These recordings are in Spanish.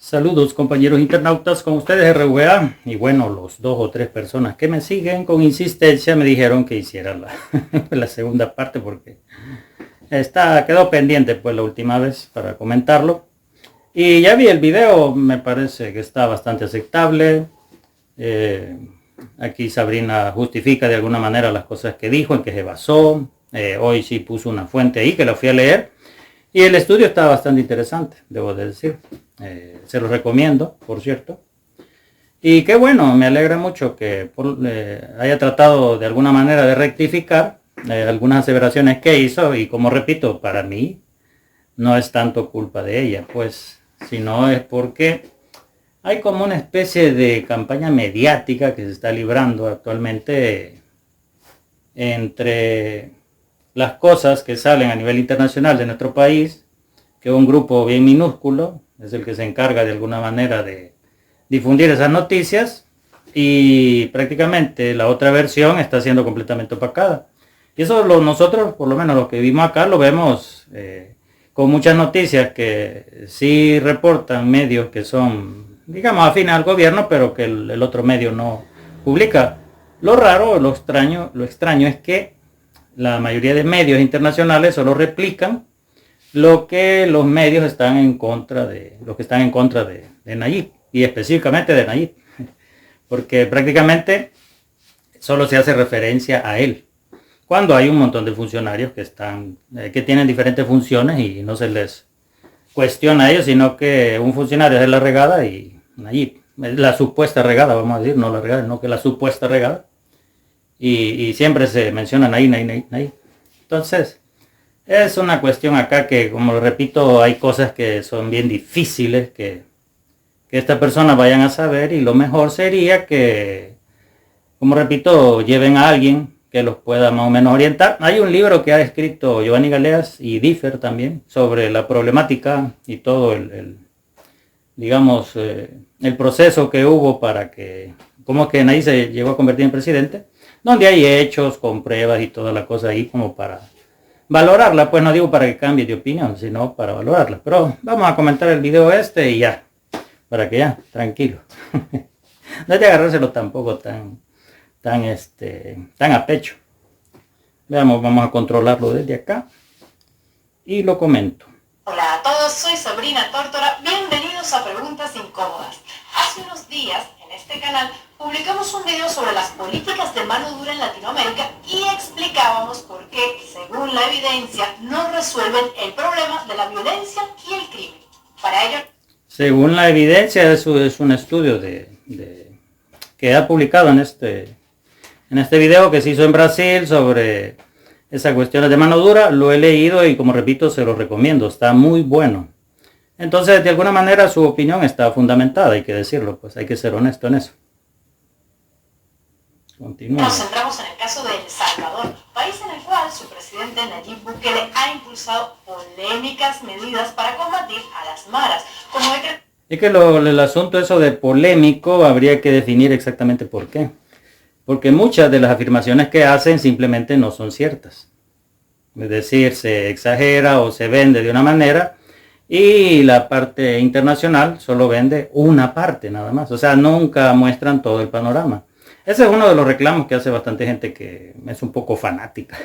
Saludos compañeros internautas, con ustedes RVA. Y bueno, los 2 o 3 personas que me siguen con insistencia me dijeron que hiciera la segunda parte porque quedó pendiente pues la última vez para comentarlo. Y ya vi el video, me parece que está bastante aceptable. Aquí Sabrina justifica de alguna manera las cosas que dijo, en que se basó. Hoy sí puso una fuente ahí que la fui a leer. Y el estudio está bastante interesante, debo de decir. Se lo recomiendo, por cierto. Y qué bueno, me alegra mucho que haya tratado de alguna manera de rectificar algunas aseveraciones que hizo. Y como repito, para mí no es tanto culpa de ella, pues, sino es porque hay como una especie de campaña mediática que se está librando actualmente entre las cosas que salen a nivel internacional de nuestro país, que un grupo bien minúsculo es el que se encarga de alguna manera de difundir esas noticias, y prácticamente la otra versión está siendo completamente opacada. Y eso nosotros, por lo menos los que vivimos acá, lo vemos con muchas noticias que sí reportan medios que son, digamos, afines al gobierno, pero que el otro medio no publica. Lo raro, lo extraño es que la mayoría de medios internacionales solo replican lo que los medios están en contra de, los que están en contra de Nayib, y específicamente de Nayib, porque prácticamente solo se hace referencia a él, cuando hay un montón de funcionarios que tienen diferentes funciones y no se les cuestiona a ellos, sino que un funcionario es la regada y Nayib, la supuesta regada, vamos a decir, no la regada, no que la supuesta regada. Y siempre se mencionan ahí. Entonces, es una cuestión acá que, como lo repito, hay cosas que son bien difíciles que estas personas vayan a saber, y lo mejor sería que, como repito, lleven a alguien que los pueda más o menos orientar. Hay un libro que ha escrito Giovanni Galeas y Differ también sobre la problemática y todo digamos, el proceso que hubo para que, cómo es que Nayib se llegó a convertir en presidente, donde hay hechos con pruebas y toda la cosa ahí como para valorarla. Pues no digo para que cambie de opinión, sino para valorarla. Pero vamos a comentar el video y ya, para que ya, tranquilo. No hay que agarrárselo tampoco tan a pecho. Veamos, vamos a controlarlo desde acá y lo comento. Hola a todos, soy Sabrina Tórtora, bienvenidos a Preguntas Incómodas. Hace unos días en este canal publicamos un video sobre las políticas de mano dura en Latinoamérica y explicábamos por qué, según la evidencia, no resuelven el problema de la violencia y el crimen. Para ello, según la evidencia, eso es un estudio que ha publicado en este video que se hizo en Brasil sobre esas cuestiones de mano dura. Lo he leído y, como repito, se lo recomiendo, está muy bueno. Entonces, de alguna manera su opinión está fundamentada, hay que decirlo, pues hay que ser honesto en eso. Continúa. Nos centramos en el caso de El Salvador, país en el cual su presidente Nayib Bukele ha impulsado polémicas medidas para combatir a las maras, como es que el asunto eso de polémico habría que definir exactamente por qué. Porque muchas de las afirmaciones que hacen simplemente no son ciertas. Es decir, se exagera o se vende de una manera y la parte internacional solo vende una parte nada más. O sea, nunca muestran todo el panorama. Ese es uno de los reclamos que hace bastante gente que es un poco fanática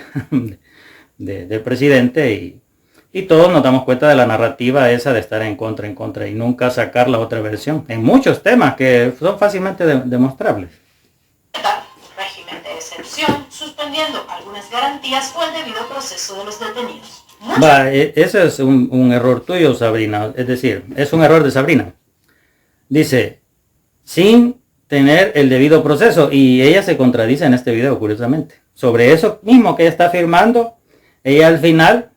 del presidente, y todos nos damos cuenta de la narrativa esa de estar en contra y nunca sacar la otra versión en muchos temas que son fácilmente demostrables. régimen de excepción, suspendiendo algunas garantías o el debido proceso de los detenidos. Ese es un error tuyo, Sabrina. Es decir, es un error de Sabrina. Dice, sin tener el debido proceso, y ella se contradice en este video, curiosamente. Sobre eso mismo que ella está afirmando, ella al final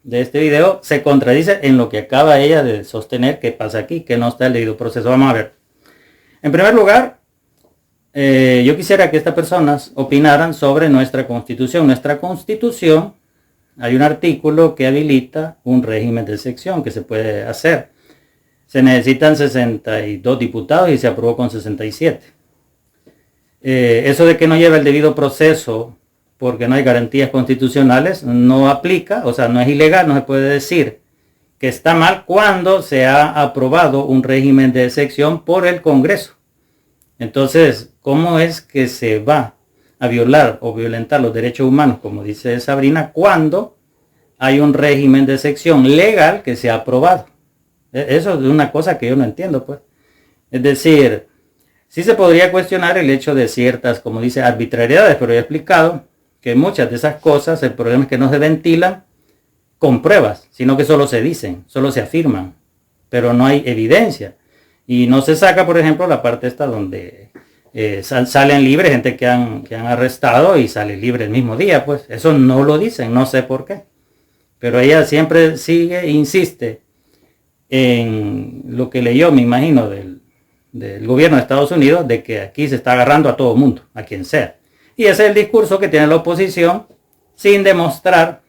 de este video se contradice en lo que acaba ella de sostener que pasa aquí, que no está el debido proceso. Vamos a ver. En primer lugar, yo quisiera que estas personas opinaran sobre nuestra constitución. Nuestra constitución, hay un artículo que habilita un régimen de excepción que se puede hacer. Se necesitan 62 diputados y se aprobó con 67. Eso de que no lleva el debido proceso porque no hay garantías constitucionales no aplica, o sea, no es ilegal. No se puede decir que está mal cuando se ha aprobado un régimen de excepción por el Congreso. Entonces, ¿cómo es que se va a violar o violentar los derechos humanos, como dice Sabrina, cuando hay un régimen de excepción legal que se ha aprobado? Eso es una cosa que yo no entiendo, pues. Es decir, sí se podría cuestionar el hecho de ciertas, como dice, arbitrariedades, pero he explicado que muchas de esas cosas, el problema es que no se ventilan con pruebas, sino que solo se dicen, solo se afirman, pero no hay evidencia. Y no se saca, por ejemplo, la parte esta donde salen libres gente que han arrestado y sale libre el mismo día, pues eso no lo dicen, no sé por qué. Pero ella siempre sigue e insiste en lo que leyó, me imagino, del gobierno de Estados Unidos, de que aquí se está agarrando a todo mundo, a quien sea. Y ese es el discurso que tiene la oposición sin demostrar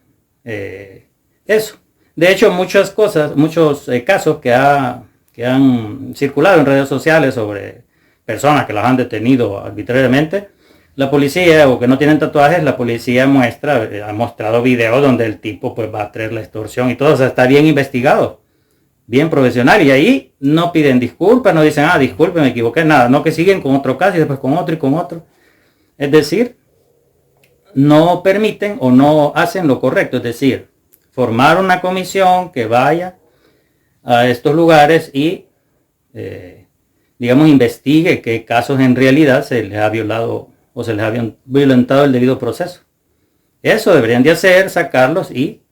eso. De hecho, muchas cosas, muchos casos que han circulado en redes sociales sobre personas que las han detenido arbitrariamente, la policía, o que no tienen tatuajes, la policía ha mostrado videos donde el tipo pues va a traer la extorsión y todo, o sea, está bien investigado, bien profesional, y ahí no piden disculpas, no dicen, disculpe, me equivoqué, nada, no, que siguen con otro caso y después con otro y con otro. Es decir, no permiten o no hacen lo correcto, es decir, formar una comisión que vaya a estos lugares y, digamos, investigue qué casos en realidad se les ha violado o se les ha violentado el debido proceso. Eso deberían de hacer, sacarlos y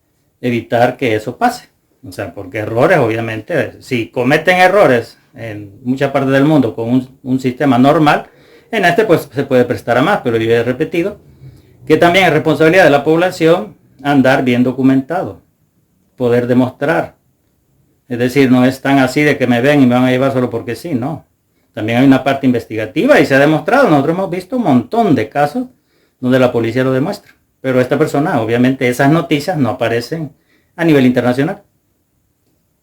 evitar que eso pase. O sea, porque errores, obviamente, si cometen errores en muchas partes del mundo con un sistema normal, en este pues se puede prestar a más, pero yo he repetido que también es responsabilidad de la población andar bien documentado, poder demostrar. Es decir, no es tan así de que me ven y me van a llevar solo porque sí, no. También hay una parte investigativa y se ha demostrado. Nosotros hemos visto un montón de casos donde la policía lo demuestra. Pero esta persona, obviamente, esas noticias no aparecen a nivel internacional.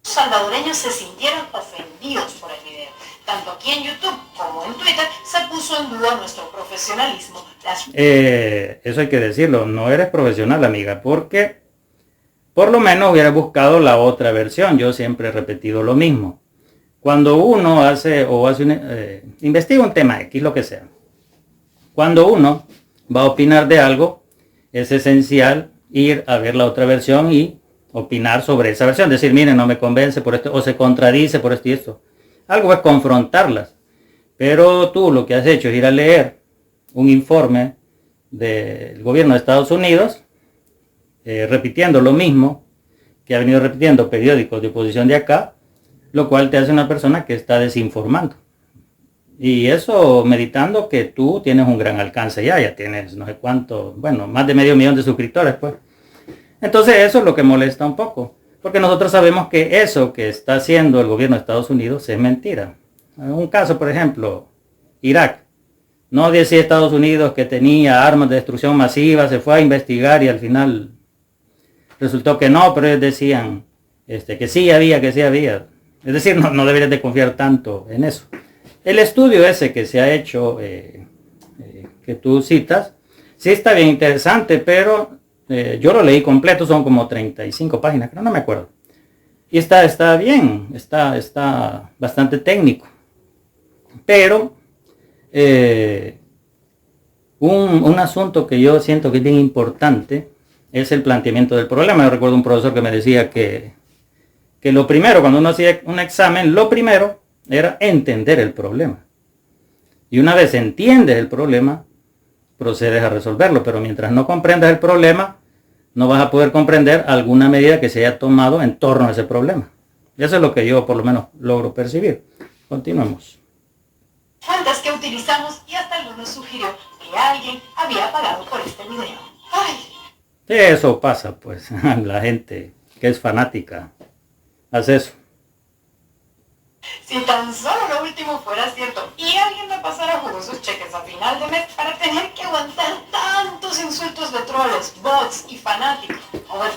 Los salvadoreños se sintieron ofendidos por el video. Tanto aquí en YouTube como en Twitter se puso en duda nuestro profesionalismo. Eso hay que decirlo, no eres profesional, amiga, porque por lo menos hubiera buscado la otra versión. Yo siempre he repetido lo mismo. Cuando uno investiga un tema X, lo que sea, cuando uno va a opinar de algo, es esencial ir a ver la otra versión y opinar sobre esa versión. Decir, miren, no me convence por esto, o se contradice por esto y esto. Algo es confrontarlas. Pero tú lo que has hecho es ir a leer un informe del gobierno de Estados Unidos, repitiendo lo mismo que ha venido repitiendo periódicos de oposición de acá, lo cual te hace una persona que está desinformando. Y eso meditando que tú tienes un gran alcance ya tienes no sé cuánto, bueno, más de 500,000 de suscriptores, pues. Entonces eso es lo que molesta un poco, porque nosotros sabemos que eso que está haciendo el gobierno de Estados Unidos es mentira. Un caso, por ejemplo, Irak. No decía Estados Unidos que tenía armas de destrucción masiva, se fue a investigar y al final resultó que no, pero ellos decían que sí había, que sí había. Es decir, no deberías de confiar tanto en eso. El estudio ese que se ha hecho, que tú citas, sí está bien interesante, pero yo lo leí completo, son como 35 páginas, pero no me acuerdo. Y está bien, está bastante técnico. Pero un asunto que yo siento que es bien importante es el planteamiento del problema. Yo recuerdo un profesor que me decía que lo primero, cuando uno hacía un examen, lo primero era entender el problema. Y una vez entiendes el problema, procedes a resolverlo. Pero mientras no comprendas el problema, no vas a poder comprender alguna medida que se haya tomado en torno a ese problema. Eso es lo que yo por lo menos logro percibir. Continuemos. Fuentes que utilizamos y hasta algunos sugirió que alguien había pagado por este video. ¡Ay! Eso pasa, pues, la gente que es fanática hace eso. Si tan solo lo último fuera cierto y alguien me pasara jugosos cheques a final de mes para tener que aguantar tantos insultos de troles, bots y fanáticos. O bueno,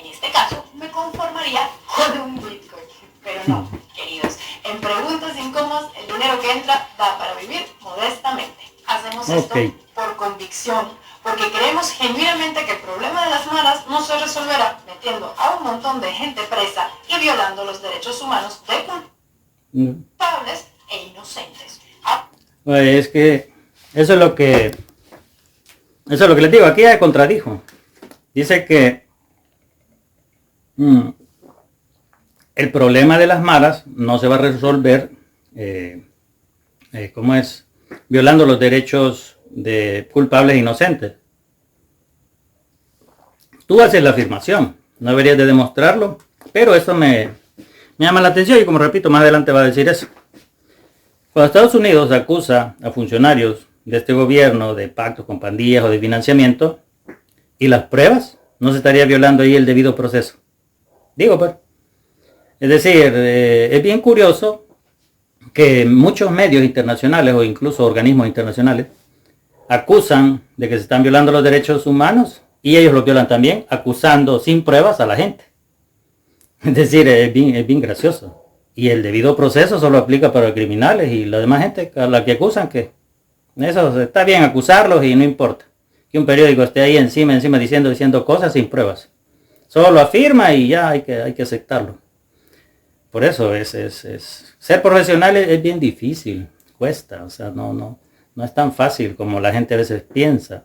en este caso me conformaría con un Bitcoin. Pero no, queridos, en preguntas incómodas el dinero que entra da para vivir modestamente. Hacemos esto por convicción, porque creemos genuinamente que el problema de las maras no se resolverá metiendo a un montón de gente presa y violando los derechos humanos de culpables e inocentes. Pues es que eso es lo que les digo. Aquí ya contradijo. Dice que el problema de las maras no se va a resolver, ¿cómo es? Violando los derechos de culpables e inocentes. Tú haces la afirmación, no deberías de demostrarlo, pero eso me llama la atención y como repito, más adelante va a decir eso. Cuando Estados Unidos acusa a funcionarios de este gobierno de pactos con pandillas o de financiamiento, ¿y las pruebas? ¿No se estaría violando ahí el debido proceso? Digo, pues. Es decir, es bien curioso que muchos medios internacionales o incluso organismos internacionales acusan de que se están violando los derechos humanos y ellos los violan también, acusando sin pruebas a la gente. Es decir, es bien gracioso. Y el debido proceso solo aplica para criminales y la demás gente a la que acusan, que eso está bien acusarlos y no importa. Que un periódico esté ahí encima diciendo cosas sin pruebas. Solo afirma y ya hay que aceptarlo. Por eso ser profesional es bien difícil, cuesta, o sea, no es tan fácil como la gente a veces piensa.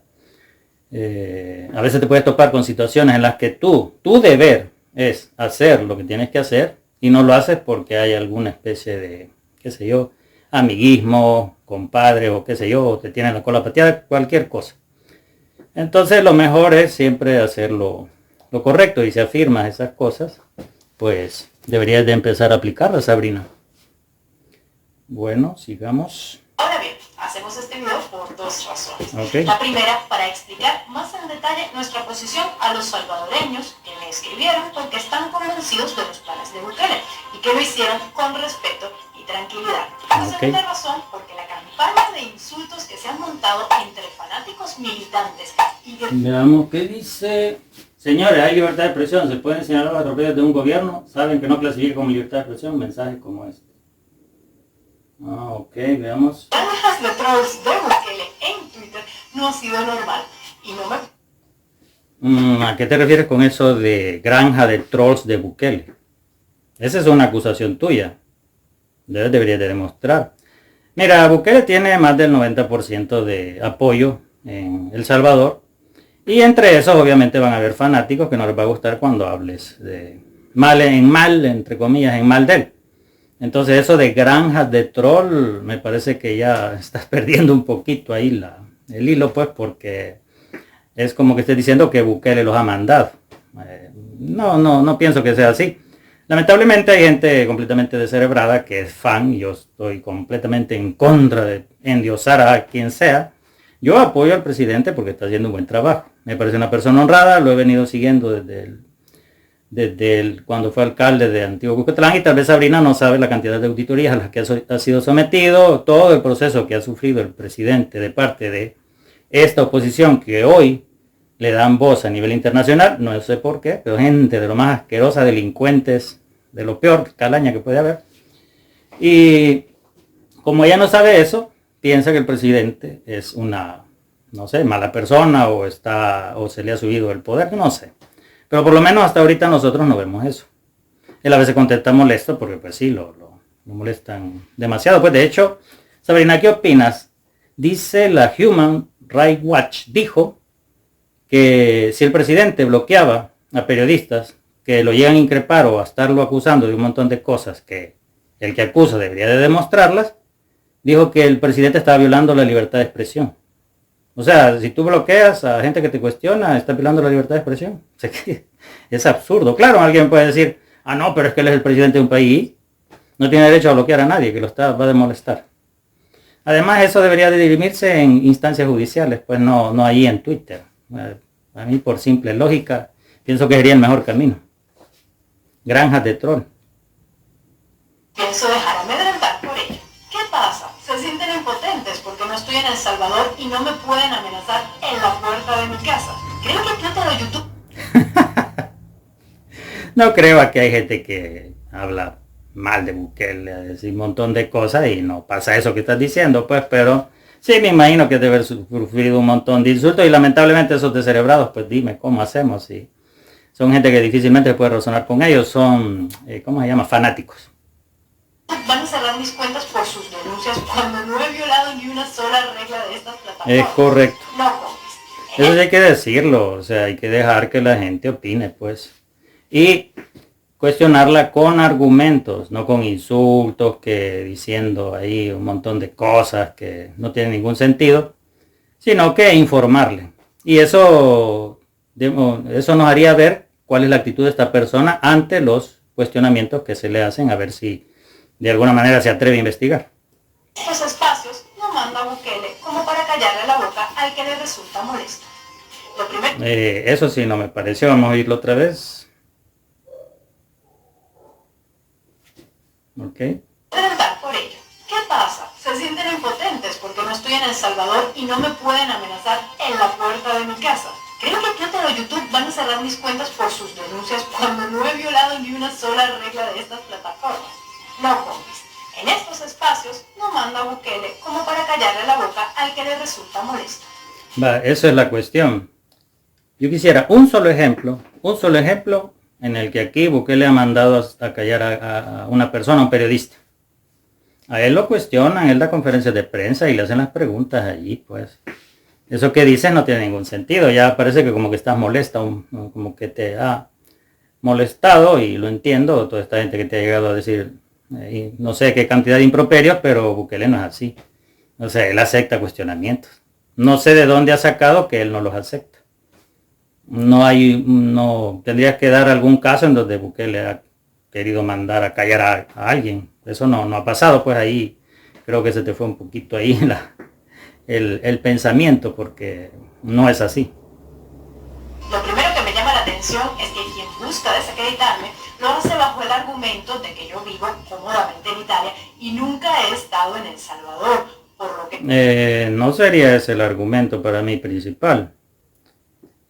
A veces te puedes topar con situaciones en las que tu deber es hacer lo que tienes que hacer y no lo haces porque hay alguna especie de, qué sé yo, amiguismo, compadre o qué sé yo, o te tienen la cola pateada, cualquier cosa. Entonces lo mejor es siempre hacer lo correcto y si afirmas esas cosas, pues deberías de empezar a aplicarlas, Sabrina. Bueno, sigamos. Ahora bien, hacemos este video por dos razones. Okay. La primera, para explicar más en detalle nuestra posición a los salvadoreños que me escribieron porque están convencidos de los planes de Bukele y que lo hicieron con respeto y tranquilidad. La segunda razón, porque la campaña de insultos que se han montado entre fanáticos militantes y veamos qué dice. Señores, hay libertad de expresión, se pueden señalar los atropellos de un gobierno, saben que no clasifica como libertad de expresión mensajes como este. Ok, veamos. Granjas de trolls de Bukele en Twitter no ha sido normal y no me... ¿A qué te refieres con eso de granja de trolls de Bukele? Esa es una acusación tuya. Deberías de demostrar. Mira, Bukele tiene más del 90% de apoyo en El Salvador. Y entre esos obviamente van a haber fanáticos que no les va a gustar cuando hables de mal, entre comillas, en mal de él. Entonces eso de granjas de troll, me parece que ya estás perdiendo un poquito ahí el hilo, pues, porque es como que estés diciendo que Bukele los ha mandado. No pienso que sea así. Lamentablemente hay gente completamente descerebrada que es fan, y yo estoy completamente en contra de endiosar a quien sea. Yo apoyo al presidente porque está haciendo un buen trabajo. Me parece una persona honrada, lo he venido siguiendo desde cuando fue alcalde de Antiguo Cucatlán y tal vez Sabrina no sabe la cantidad de auditorías a las que ha sido sometido, todo el proceso que ha sufrido el presidente de parte de esta oposición que hoy le dan voz a nivel internacional, no sé por qué, pero gente de lo más asquerosa, delincuentes, de lo peor calaña que puede haber. Y como ella no sabe eso, piensa que el presidente es una, no sé, mala persona o se le ha subido el poder, no sé. Pero por lo menos hasta ahorita nosotros no vemos eso. Él a veces contesta molesto porque pues sí, lo molestan demasiado. Pues de hecho, Sabrina, ¿qué opinas? Dice la Human Rights Watch, dijo que si el presidente bloqueaba a periodistas que lo llegan a increpar o a estarlo acusando de un montón de cosas que el que acusa debería de demostrarlas, dijo que el presidente estaba violando la libertad de expresión. O sea, si tú bloqueas a gente que te cuestiona, estás violando la libertad de expresión. O sea, que es absurdo. Claro, alguien puede decir, no, pero es que él es el presidente de un país, no tiene derecho a bloquear a nadie, que va a molestar. Además, eso debería de dirimirse en instancias judiciales, pues no ahí en Twitter. A mí, por simple lógica, pienso que sería el mejor camino. Granjas de troll. Pienso dejar amedrentar por ello. ¿Qué pasa? Se sienten impotentes porque no estoy en El Salvador y no me pueden amenazar en la puerta de mi casa. Creo que Twitter o YouTube... No creo que hay gente que habla mal de Bukele, decir un montón de cosas y no pasa eso que estás diciendo, pues, pero Sí, me imagino que debe haber sufrido un montón de insultos y lamentablemente esos descerebrados, pues dime, ¿cómo hacemos? Sí. Son gente que difícilmente puede razonar con ellos, son, ¿cómo se llama? Fanáticos. Van a cerrar mis cuentas por sus denuncias cuando no he violado ni una sola regla de estas plataformas. Es correcto. No, compis. Eso sí hay que decirlo, o sea, hay que dejar que la gente opine, pues. Y cuestionarla con argumentos, no con insultos, que diciendo ahí un montón de cosas que no tienen ningún sentido, sino que informarle. Y eso nos haría ver cuál es la actitud de esta persona ante los cuestionamientos que se le hacen, a ver si de alguna manera se atreve a investigar. Estos espacios no manda Bukele como para callarle la boca al que le resulta molesto. Lo primero... Eso sí no me pareció, vamos a oírlo otra vez. Ok. Preguntar por ello. ¿Qué pasa? Se sienten impotentes porque no estoy en El Salvador y no me pueden amenazar en la puerta de mi casa. Creo que Twitter o YouTube van a cerrar mis cuentas por sus denuncias cuando no he violado ni una sola regla de estas plataformas. No, compis. En estos espacios no manda Bukele como para callarle la boca al que le resulta molesto. Va, eso es la cuestión. Yo quisiera un solo ejemplo en el que aquí Bukele ha mandado a callar a una persona, a un periodista. A él lo cuestionan, él da conferencias de prensa y le hacen las preguntas allí, pues. Eso que dices no tiene ningún sentido, ya parece que como que estás molesta, como que te ha molestado, y lo entiendo, toda esta gente que te ha llegado a decir, no sé qué cantidad de improperios, pero Bukele no es así. O sea, él acepta cuestionamientos. No sé de dónde ha sacado que él no los acepta. Tendrías que dar algún caso en donde Bukele ha querido mandar a callar a alguien. Eso no ha pasado, pues ahí creo que se te fue un poquito ahí el pensamiento, porque no es así. Lo primero que me llama la atención es que quien busca desacreditarme lo hace bajo el argumento de que yo vivo cómodamente en Italia y nunca he estado en El Salvador, por lo que... No sería ese el argumento para mí principal.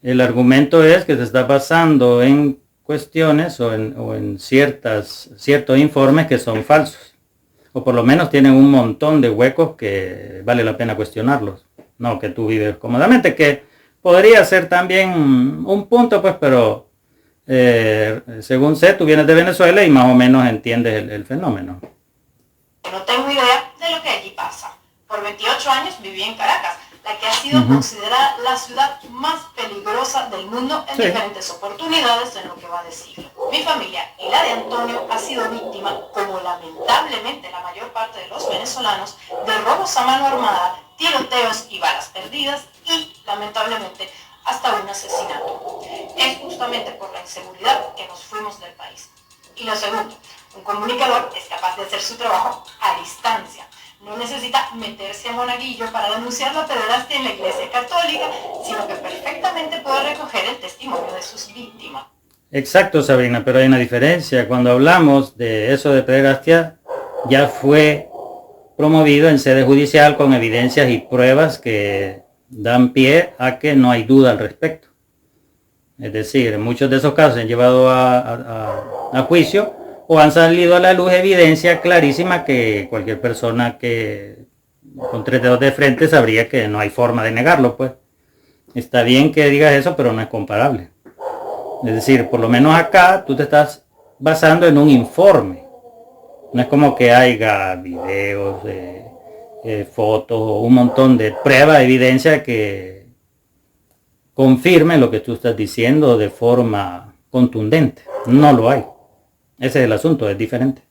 El argumento es que se está basando en cuestiones o en ciertos informes que son falsos, o por lo menos tienen un montón de huecos que vale la pena cuestionarlos. No que tú vives cómodamente, que podría ser también un punto, pues, pero según sé, tú vienes de Venezuela y más o menos entiendes el fenómeno. No tengo idea de lo que allí pasa. Por 28 años viví en Caracas, la que ha sido considerada la ciudad más peligrosa del mundo en diferentes oportunidades en lo que va de siglo. Mi familia y la de Antonio ha sido víctima, como lamentablemente la mayor parte de los venezolanos, de robos a mano armada, tiroteos y balas perdidas y, lamentablemente, hasta un asesinato. Es justamente por la inseguridad que nos fuimos del país. Y lo segundo, un comunicador es capaz de hacer su trabajo a distancia. No necesita meterse a monaguillo para denunciar la pederastia en la Iglesia Católica, sino que perfectamente puede recoger el testimonio de sus víctimas. Exacto, Sabrina, pero hay una diferencia. Cuando hablamos de eso de pederastia, ya fue promovido en sede judicial con evidencias y pruebas que dan pie a que no hay duda al respecto. Es decir, en muchos de esos casos se han llevado a juicio o han salido a la luz evidencia clarísima que cualquier persona que con 3 dedos de frente sabría que no hay forma de negarlo, pues. Está bien que digas eso, pero no es comparable. Es decir, por lo menos acá tú te estás basando en un informe. No es como que haya videos, fotos o un montón de pruebas, evidencia que confirmen lo que tú estás diciendo de forma contundente. No lo hay. Ese es el asunto, es diferente.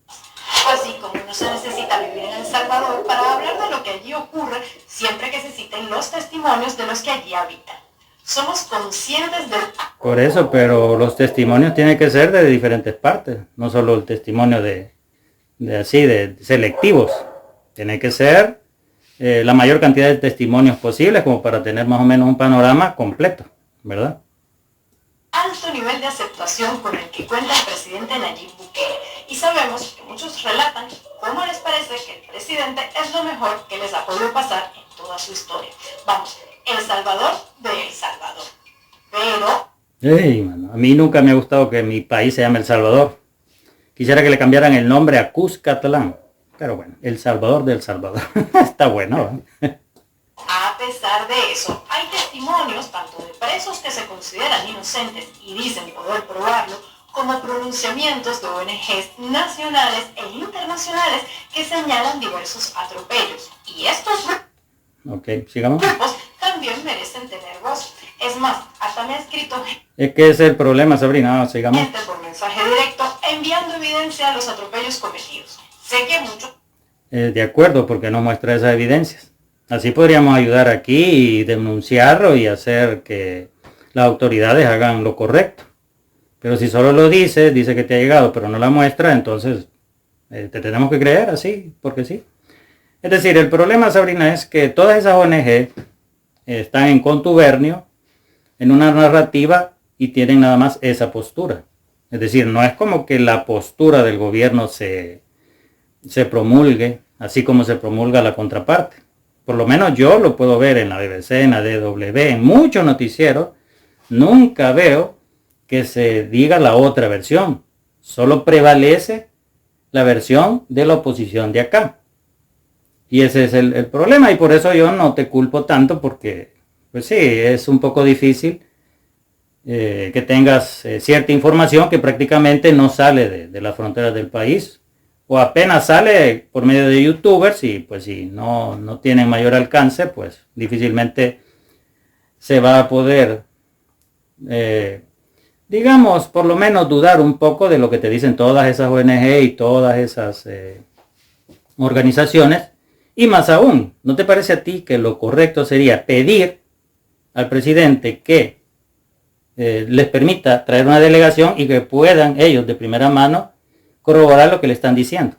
Así como no se necesita vivir en El Salvador para hablar de lo que allí ocurre, siempre que se citen los testimonios de los que allí habitan. Somos conscientes del... Por eso, pero los testimonios tienen que ser de diferentes partes, no solo el testimonio de selectivos. Tiene que ser la mayor cantidad de testimonios posibles como para tener más o menos un panorama completo, ¿verdad? Alto nivel de aceptación con el que cuenta el presidente Nayib Bukele. Y sabemos que muchos relatan cómo les parece que el presidente es lo mejor que les ha podido pasar en toda su historia. Vamos, El Salvador de El Salvador. Pero... Mano, a mí nunca me ha gustado que mi país se llame El Salvador. Quisiera que le cambiaran el nombre a Cuscatlán, Pero bueno, El Salvador del Salvador. Está bueno, ¿eh? A pesar de eso, hay testimonios tanto de presos que se consideran inocentes y dicen poder probarlo, como pronunciamientos de ONGs nacionales e internacionales que señalan diversos atropellos. Y estos Ok, sigamos. grupos también merecen tener voz. Es más, hasta me ha escrito Es que ese es el problema, Sabrina. No, sigamos. gente por mensaje directo enviando evidencia de los atropellos cometidos. Sé que muchos... De acuerdo, porque no muestra esas evidencias. Así podríamos ayudar aquí y denunciarlo y hacer que las autoridades hagan lo correcto. Pero si solo lo dice que te ha llegado, pero no la muestra, entonces te tenemos que creer así, porque sí. Es decir, el problema, Sabrina, es que todas esas ONG están en contubernio, en una narrativa y tienen nada más esa postura. Es decir, no es como que la postura del gobierno se promulgue, así como se promulga la contraparte. Por lo menos yo lo puedo ver en la BBC, en la DW, en muchos noticieros. Nunca veo que se diga la otra versión. Solo prevalece la versión de la oposición de acá. Y ese es el problema. Y por eso yo no te culpo tanto, porque pues sí, es un poco difícil que tengas cierta información que prácticamente no sale de las fronteras del país. O apenas sale por medio de youtubers y pues si no tienen mayor alcance, pues difícilmente se va a poder, digamos, por lo menos dudar un poco de lo que te dicen todas esas ONG y todas esas organizaciones. Y más aún, ¿no te parece a ti que lo correcto sería pedir al presidente que les permita traer una delegación y que puedan ellos de primera mano corroborar lo que le están diciendo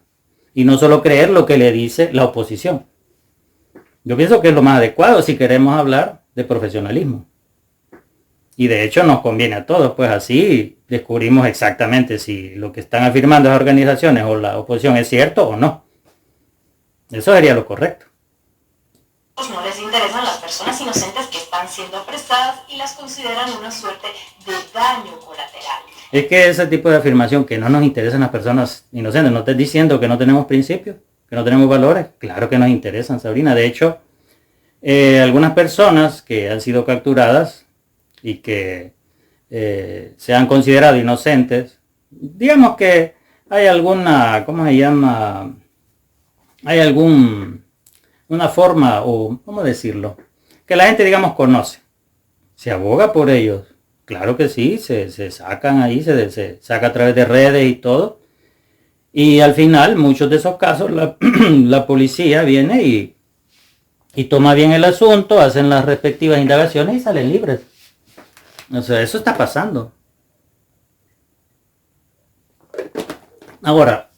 y no solo creer lo que le dice la oposición? Yo pienso que es lo más adecuado si queremos hablar de profesionalismo. Y de hecho nos conviene a todos, pues así descubrimos exactamente si lo que están afirmando las organizaciones o la oposición es cierto o no. Eso sería lo correcto. No les interesan las personas inocentes que están siendo apresadas y las consideran una suerte de daño colateral. Es que ese tipo de afirmación, que no nos interesan las personas inocentes, no estás diciendo que no tenemos principios, que no tenemos valores. Claro que nos interesan, Sabrina. De hecho, algunas personas que han sido capturadas y que se han considerado inocentes, digamos que hay alguna, ¿cómo se llama? Hay una forma, o ¿cómo decirlo? Que la gente, digamos, conoce. Se aboga por ellos. Claro que sí, se sacan ahí, se saca a través de redes y todo. Y al final, muchos de esos casos, la policía viene y toma bien el asunto, hacen las respectivas indagaciones y salen libres. O sea, eso está pasando. Ahora,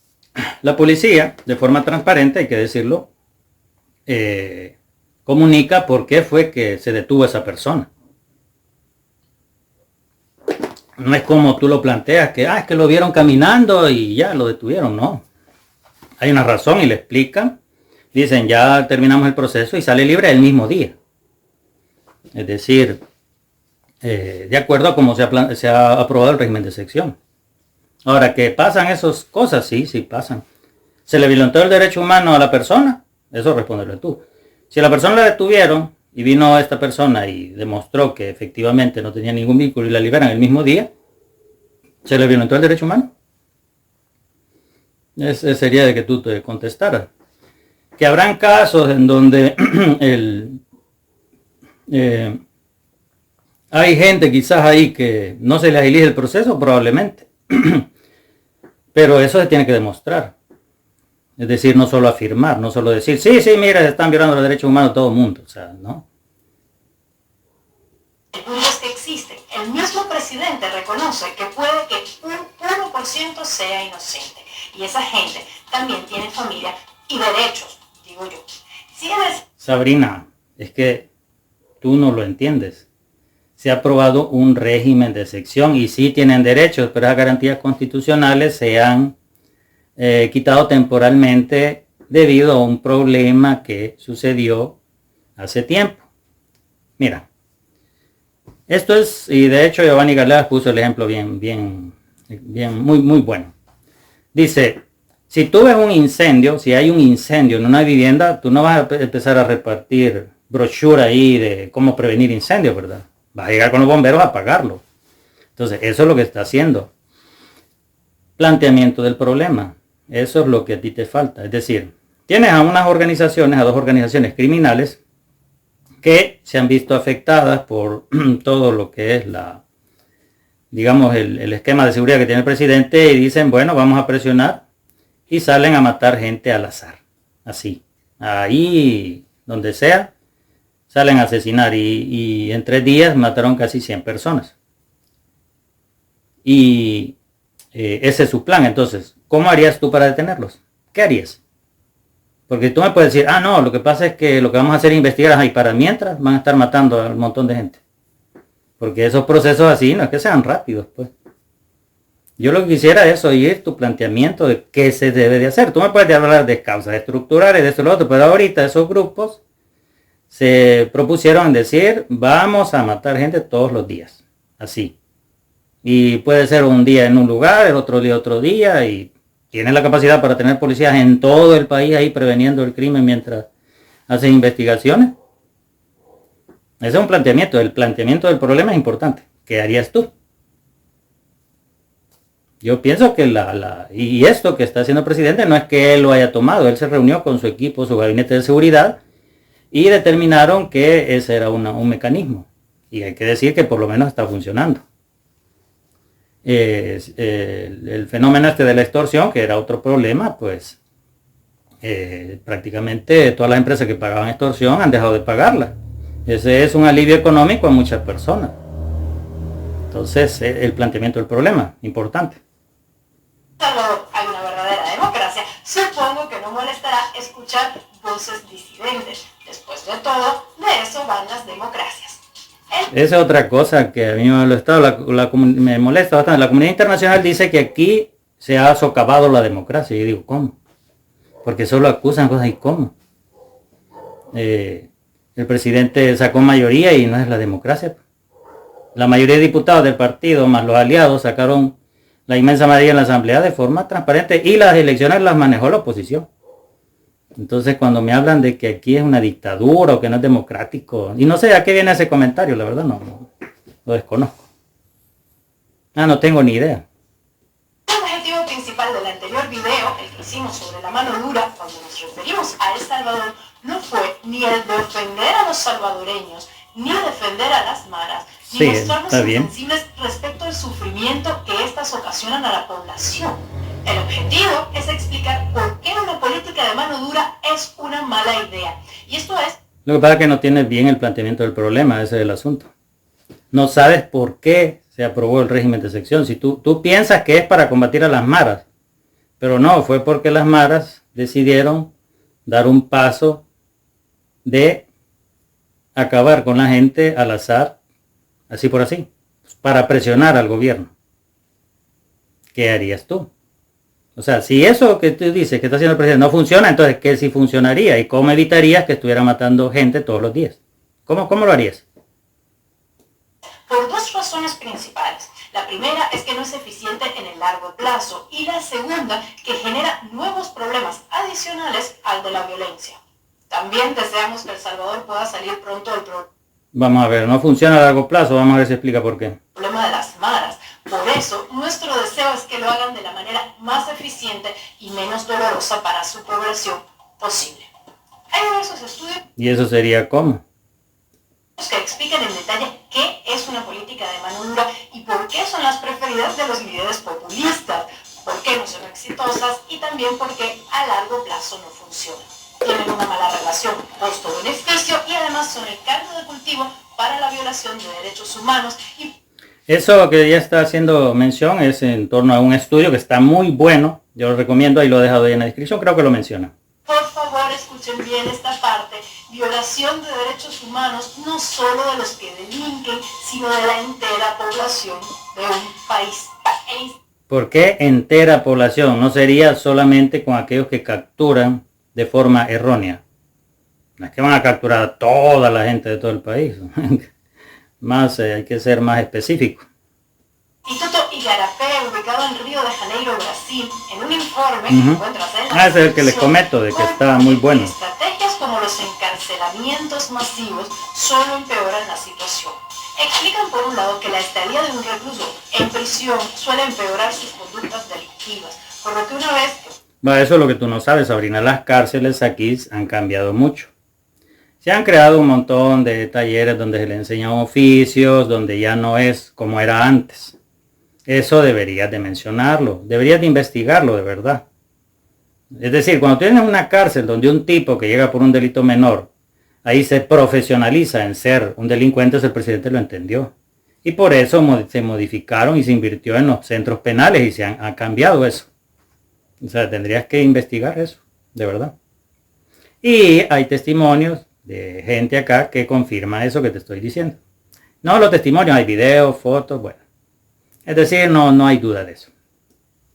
la policía, de forma transparente, hay que decirlo, comunica por qué fue que se detuvo a esa persona. No es como tú lo planteas, que es que lo vieron caminando y ya lo detuvieron. No. Hay una razón y le explican. Dicen, ya terminamos el proceso y sale libre el mismo día. Es decir, de acuerdo a cómo se ha aprobado el régimen de sección. Ahora, ¿que pasan esas cosas? Sí pasan. ¿Se le violentó el derecho humano a la persona? Eso respóndelo tú. Si a la persona la detuvieron y vino esta persona y demostró que efectivamente no tenía ningún vínculo y la liberan el mismo día, ¿se le violentó el derecho humano? Ese sería de que tú te contestaras. Que habrán casos en donde hay gente quizás ahí que no se le agilice el proceso, probablemente. Pero eso se tiene que demostrar. Es decir, no solo afirmar, no solo decir, sí, mira, se están violando los derechos humanos todo el mundo. O sea, ¿no? El punto es que existe. El mismo presidente reconoce que puede que un 1% sea inocente. Y esa gente también tiene familia y derechos, digo yo. Sabrina, es que tú no lo entiendes. Se ha aprobado un régimen de sección y sí tienen derechos, pero esas garantías constitucionales se han quitado temporalmente debido a un problema que sucedió hace tiempo. Mira, esto es, y de hecho Giovanni Galeas puso el ejemplo bien, muy bueno. Dice, Si tú ves un incendio, si hay un incendio en una vivienda, tú no vas a empezar a repartir brochure ahí de cómo prevenir incendios, ¿verdad? Vas a llegar con los bomberos a apagarlo. Entonces, eso es lo que está haciendo. Planteamiento del problema. Eso es lo que a ti te falta. Es decir, tienes a unas organizaciones, a dos organizaciones criminales que se han visto afectadas por todo lo que es digamos, el esquema de seguridad que tiene el presidente y dicen, bueno, vamos a presionar y salen a matar gente al azar. Así. Ahí, donde sea, salen a asesinar y en 3 días mataron casi 100 personas. Y ese es su plan. Entonces, ¿cómo harías tú para detenerlos? ¿Qué harías? Porque tú me puedes decir, ah, no, lo que pasa es que lo que vamos a hacer es investigar, y para mientras van a estar matando a un montón de gente. Porque esos procesos así no es que sean rápidos, pues. Yo lo que quisiera es oír tu planteamiento de qué se debe de hacer. Tú me puedes hablar de causas estructurales, de esto y lo otro, pero ahorita esos grupos se propusieron decir, vamos a matar gente todos los días. Así. Y puede ser un día en un lugar, el otro día otro día, y tienen la capacidad para tener policías en todo el país ahí preveniendo el crimen mientras hacen investigaciones. Ese es un planteamiento. El planteamiento del problema es importante. ¿Qué harías tú? Yo pienso que y esto que está haciendo el presidente no es que él lo haya tomado. Él se reunió con su equipo, su gabinete de seguridad, y determinaron que ese era un mecanismo. Y hay que decir que por lo menos está funcionando. El fenómeno este de la extorsión, que era otro problema, pues prácticamente todas las empresas que pagaban extorsión han dejado de pagarla. Ese es un alivio económico a muchas personas. Entonces, el planteamiento del problema, importante. Hay una verdadera democracia. Supongo que no molestará escuchar voces disidentes. Después de todo, de eso van las democracias. Esa es otra cosa que a mí me molesta bastante. La comunidad internacional dice que aquí se ha socavado la democracia. Y yo digo, ¿cómo? Porque solo acusan cosas y ¿cómo? El presidente sacó mayoría y no es la democracia. La mayoría de diputados del partido más los aliados sacaron la inmensa mayoría en la asamblea de forma transparente y las elecciones las manejó la oposición. Entonces cuando me hablan de que aquí es una dictadura o que no es democrático, y no sé a qué viene ese comentario, la verdad no lo desconozco. No tengo ni idea. El objetivo principal del anterior video, el que hicimos sobre la mano dura, cuando nos referimos a El Salvador, no fue ni el de ofender a los salvadoreños, ni defender a las maras, ni mostrarnos insensibles respecto al sufrimiento que éstas ocasionan a la población. El objetivo es explicar por qué una política de mano dura es una mala idea. Y esto es... Lo que pasa es que no tienes bien el planteamiento del problema, ese es el asunto. No sabes por qué se aprobó el régimen de excepción. Si tú piensas que es para combatir a las maras, pero no, fue porque las maras decidieron dar un paso de acabar con la gente al azar, así por así, para presionar al gobierno. ¿Qué harías tú? O sea, si eso que tú dices que está haciendo el presidente no funciona, entonces ¿qué sí funcionaría? ¿Y cómo evitarías que estuviera matando gente todos los días? ¿Cómo lo harías? Por dos razones principales. La primera es que no es eficiente en el largo plazo y la segunda que genera nuevos problemas adicionales al de la violencia. También deseamos que El Salvador pueda salir pronto del Vamos a ver, no funciona a largo plazo, vamos a ver si explica por qué. Problema de las maras. Por eso, nuestro deseo es que lo hagan de la manera más eficiente y menos dolorosa para su población posible. Hay diversos estudios ¿Y eso sería cómo? que explican en detalle qué es una política de mano dura y por qué son las preferidas de los líderes populistas, por qué no son exitosas y también por qué a largo plazo no funcionan. Tienen una mala relación costo-beneficio y además son el caldo de cultivo para la violación de derechos humanos. Y eso que ya está haciendo mención es en torno a un estudio que está muy bueno, yo lo recomiendo, ahí lo he dejado ahí en la descripción, creo que lo menciona. Por favor, escuchen bien esta parte. Violación de derechos humanos no solo de los que delinquen, sino de la entera población de un país. ¿Por qué entera población? No sería solamente con aquellos que capturan de forma errónea. No es que van a capturar a toda la gente de todo el país. Hay que ser más específico. Instituto Igarapé, ubicado en Río de Janeiro, Brasil, en un informe que encuentras en la es el que les comento, de que está muy bueno. Estrategias como los encarcelamientos masivos solo empeoran la situación. Explican por un lado que la estadía de un recluso en prisión suele empeorar sus conductas delictivas, por lo que una vez que... Bueno, eso es lo que tú no sabes, Sabrina. Las cárceles aquí han cambiado mucho. Se han creado un montón de talleres donde se le enseñan oficios, donde ya no es como era antes. Eso deberías de mencionarlo, deberías de investigarlo de verdad. Es decir, cuando tienes una cárcel donde un tipo que llega por un delito menor, ahí se profesionaliza en ser un delincuente, el presidente lo entendió. Y por eso se modificaron y se invirtió en los centros penales y se ha cambiado eso. O sea, tendrías que investigar eso, de verdad. Y hay testimonios de gente acá que confirma eso que te estoy diciendo. No los testimonios, hay videos, fotos, bueno. Es decir, no hay duda de eso.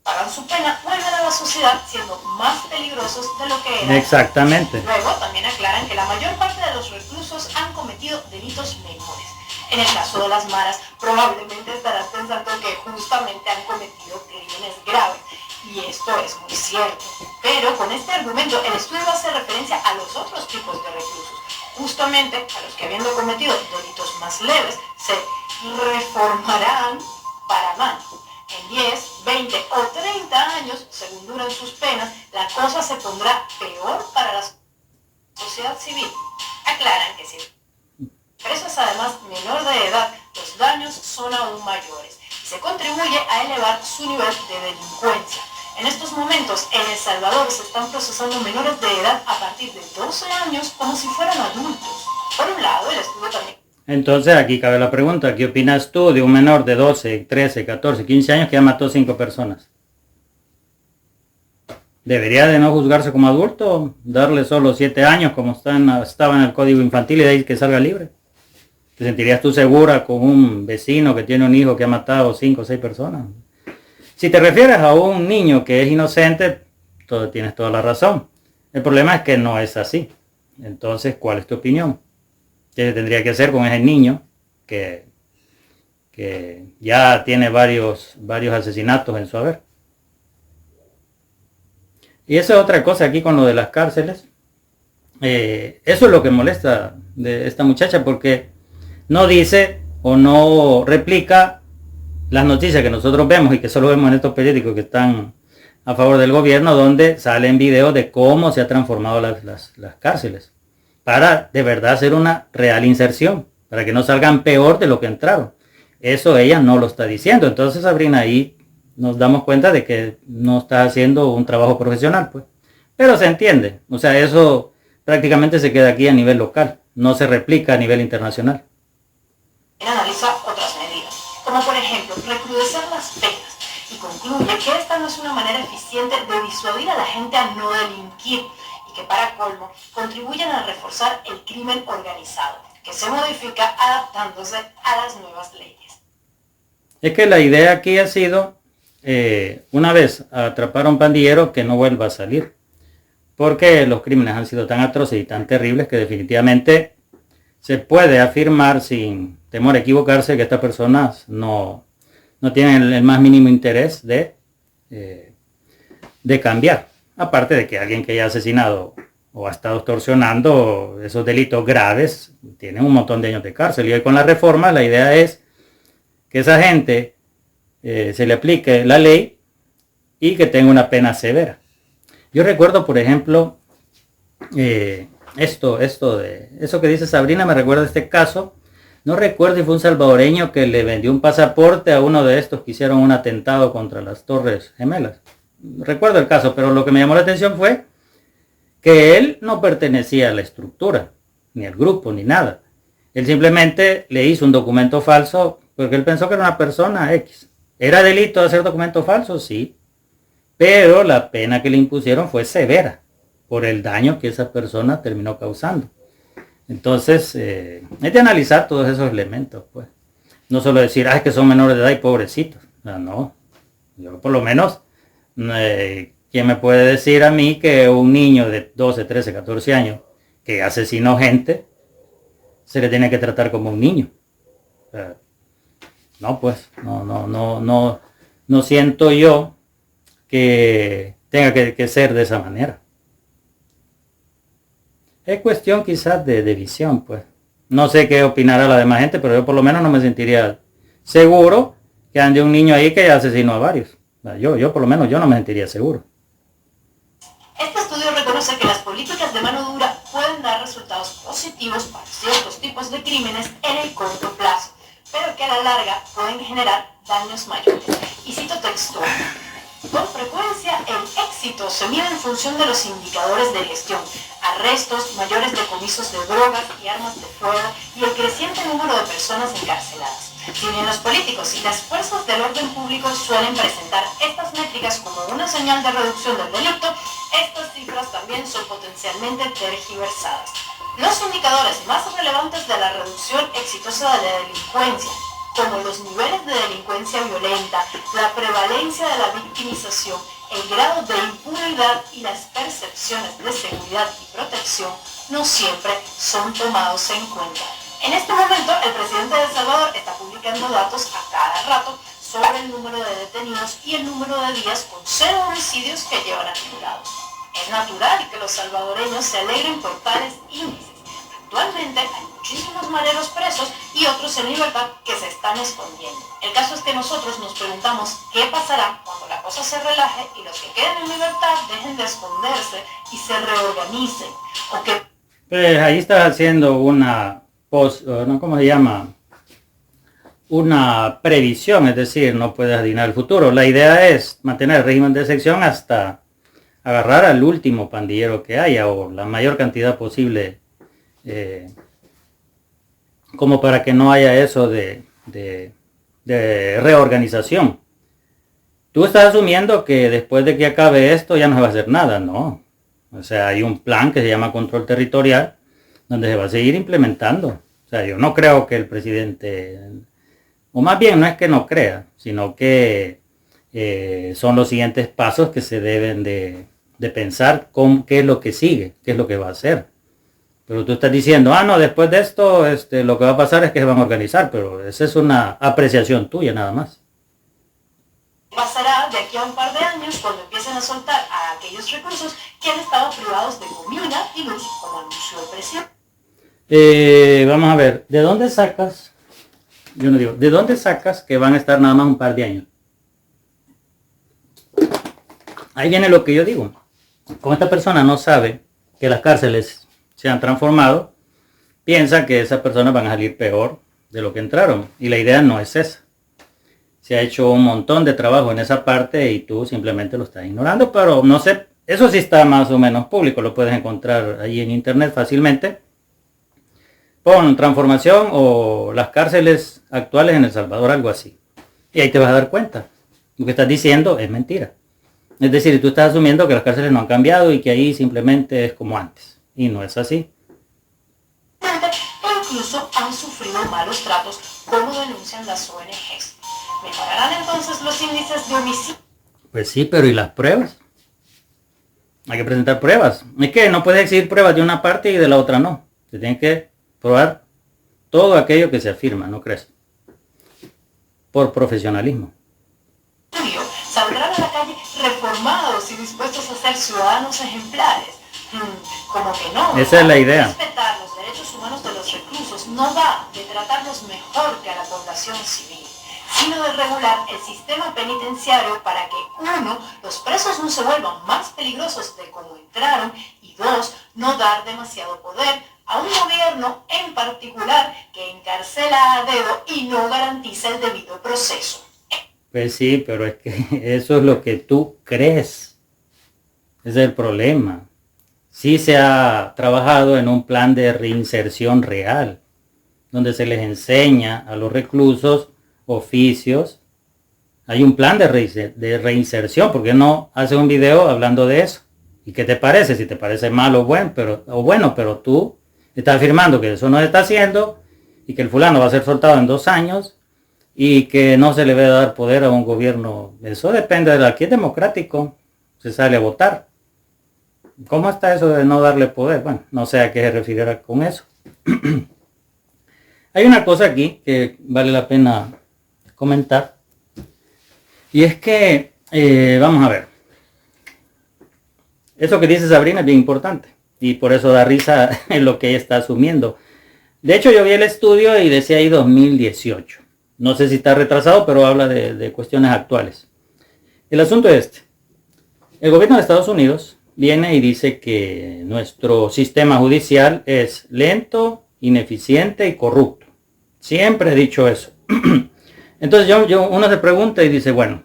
Pagan su pena, vuelven a la sociedad siendo más peligrosos de lo que eran. Exactamente. Luego también aclaran que la mayor parte de los reclusos han cometido delitos menores. En el caso de las maras, probablemente estarás pensando que justamente han cometido crímenes graves. Y esto es muy cierto. Pero con este argumento, el estudio hace referencia a los otros tipos de reclusos. Justamente a los que habiendo cometido delitos más leves, se reformarán para mal. En 10, 20 o 30 años, según duran sus penas, la cosa se pondrá peor para la sociedad civil. Aclaran que si el preso es además menor de edad, los daños son aún mayores y se contribuye a elevar su nivel de delincuencia. En estos momentos, en El Salvador se están procesando menores de edad a partir de 12 años como si fueran adultos. Por un lado, el estudio también... Entonces aquí cabe la pregunta, ¿qué opinas tú de un menor de 12, 13, 14, 15 años que ya mató 5 personas? ¿Debería de no juzgarse como adulto? ¿Darle solo 7 años como estaba en el código infantil y de ahí que salga libre? ¿Te sentirías tú segura con un vecino que tiene un hijo que ha matado 5 o 6 personas? Si te refieres a un niño que es inocente, tienes toda la razón. El problema es que no es así. Entonces, ¿cuál es tu opinión? ¿Qué tendría que hacer con ese niño que ya tiene varios asesinatos en su haber? Y esa es otra cosa aquí con lo de las cárceles. Eso es lo que molesta de esta muchacha, porque no dice o no replica las noticias que nosotros vemos y que solo vemos en estos periódicos que están a favor del gobierno, donde salen videos de cómo se han transformado las cárceles, para de verdad hacer una real inserción, para que no salgan peor de lo que entraron. Eso ella no lo está diciendo. Entonces, Sabrina, ahí nos damos cuenta de que no está haciendo un trabajo profesional, pues. Pero se entiende. O sea, eso prácticamente se queda aquí a nivel local, no se replica a nivel internacional. Analiza otras medidas, como por ejemplo, recrudecer las penas, y concluye que esta no es una manera eficiente de disuadir a la gente a no delinquir, que para colmo contribuyen a reforzar el crimen organizado, que se modifica adaptándose a las nuevas leyes. Es que la idea aquí ha sido, una vez atrapar a un pandillero, que no vuelva a salir, porque los crímenes han sido tan atroces y tan terribles que definitivamente se puede afirmar sin temor a equivocarse que estas personas no tienen el más mínimo interés de cambiar. Aparte de que alguien que haya asesinado o ha estado extorsionando, esos delitos graves, tienen un montón de años de cárcel. Y hoy con la reforma la idea es que esa gente se le aplique la ley y que tenga una pena severa. Yo recuerdo, por ejemplo, eso que dice Sabrina, me recuerda este caso. No recuerdo si fue un salvadoreño que le vendió un pasaporte a uno de estos que hicieron un atentado contra las Torres Gemelas. Recuerdo el caso, pero lo que me llamó la atención fue que él no pertenecía a la estructura, ni al grupo, ni nada. Él simplemente le hizo un documento falso porque él pensó que era una persona X. ¿Era delito hacer documento falso? Sí. Pero la pena que le impusieron fue severa por el daño que esa persona terminó causando. Entonces, es de analizar todos esos elementos, pues. No solo decir, es que son menores de edad y pobrecitos. No. Yo por lo menos... ¿quién me puede decir a mí que un niño de 12, 13, 14 años que asesinó gente se le tiene que tratar como un niño? No, pues, no siento yo que tenga que ser de esa manera. Es cuestión quizás de visión, pues. No sé qué opinará la demás gente, pero yo por lo menos no me sentiría seguro que ande un niño ahí que asesinó a varios. Yo por lo menos yo no me sentiría seguro. Este estudio reconoce que las políticas de mano dura pueden dar resultados positivos para ciertos tipos de crímenes en el corto plazo, pero que a la larga pueden generar daños mayores. Y cito textual: con frecuencia el éxito se mide en función de los indicadores de gestión, arrestos, mayores decomisos de drogas y armas de fuego y el creciente número de personas encarceladas. Si bien los políticos y las fuerzas del orden público suelen presentar estas métricas como una señal de reducción del delito, estas cifras también son potencialmente tergiversadas. Los indicadores más relevantes de la reducción exitosa de la delincuencia, como los niveles de delincuencia violenta, la prevalencia de la victimización, el grado de impunidad y las percepciones de seguridad y protección, no siempre son tomados en cuenta. En este momento, el presidente de El Salvador está publicando datos a cada rato sobre el número de detenidos y el número de días con 0 homicidios que llevan acumulados. Es natural que los salvadoreños se alegren por tales índices. Actualmente hay muchísimos mareros presos y otros en libertad que se están escondiendo. El caso es que nosotros nos preguntamos qué pasará cuando la cosa se relaje y los que queden en libertad dejen de esconderse y se reorganicen. O que... Pues ahí estás haciendo una ¿no? ¿Cómo se llama? Una previsión, es decir, no puedes adivinar el futuro. La idea es mantener el régimen de excepción hasta agarrar al último pandillero que haya o la mayor cantidad posible, como para que no haya eso de reorganización. Tú estás asumiendo que después de que acabe esto ya no se va a hacer nada, ¿no? O sea, hay un plan que se llama control territorial donde se va a seguir implementando. O sea, yo no creo que el presidente, o más bien no es que no crea, sino que son los siguientes pasos que se deben de pensar con qué es lo que sigue, qué es lo que va a hacer. Pero tú estás diciendo, no, después de esto lo que va a pasar es que se van a organizar, pero esa es una apreciación tuya nada más. Pasará de aquí a un par de años cuando empiecen a soltar a aquellos recursos que han estado privados de comida y luz, como anunció el presidente. Vamos a ver, ¿de dónde sacas? Yo no digo, ¿de dónde sacas que van a estar nada más un par de años? Ahí viene lo que yo digo. Como esta persona no sabe que las cárceles se han transformado, piensa que esas personas van a salir peor de lo que entraron. Y la idea no es esa. Se ha hecho un montón de trabajo en esa parte y tú simplemente lo estás ignorando, pero no sé, eso sí está más o menos público, lo puedes encontrar ahí en internet fácilmente. Pon transformación o las cárceles actuales en El Salvador, algo así. Y ahí te vas a dar cuenta. Lo que estás diciendo es mentira. Es decir, tú estás asumiendo que las cárceles no han cambiado y que ahí simplemente es como antes. Y no es así. O incluso han sufrido malos tratos, como denuncian las ONGs. ¿Mejorarán entonces los índices de homicidio? Pues sí, pero ¿y las pruebas? Hay que presentar pruebas. Es que no puedes exigir pruebas de una parte y de la otra no. Se tiene que probar todo aquello que se afirma, ¿no crees? Por profesionalismo. Saldrán a la calle reformados y dispuestos a ser ciudadanos ejemplares. Como que no. Esa es la idea. Respetar los derechos humanos de los reclusos no va de tratarlos mejor que a la población civil, sino de regular el sistema penitenciario para que, 1, los presos no se vuelvan más peligrosos de como entraron, y 2, no dar demasiado poder a un gobierno en particular que encarcela a dedo y no garantiza el debido proceso. Pues sí, pero es que eso es lo que tú crees. Ese es el problema. Sí se ha trabajado en un plan de reinserción real, donde se les enseña a los reclusos oficios. Hay un plan de reinserción. ¿Por qué no hace un video hablando de eso? ¿Y qué te parece? Si te parece mal o bueno, pero tú estás afirmando que eso no se está haciendo y que el fulano va a ser soltado en 2 años y que no se le va a dar poder a un gobierno. Eso depende de aquí es democrático. Se sale a votar. ¿Cómo está eso de no darle poder? Bueno, no sé a qué se refiere con eso. Hay una cosa aquí que vale la pena comentar. Y es que, vamos a ver, eso que dice Sabrina es bien importante y por eso da risa en lo que ella está asumiendo. De hecho, yo vi el estudio y decía ahí 2018. No sé si está retrasado, pero habla de cuestiones actuales. El asunto es este. El gobierno de Estados Unidos viene y dice que nuestro sistema judicial es lento, ineficiente y corrupto. Siempre he dicho eso. Entonces uno se pregunta y dice, bueno,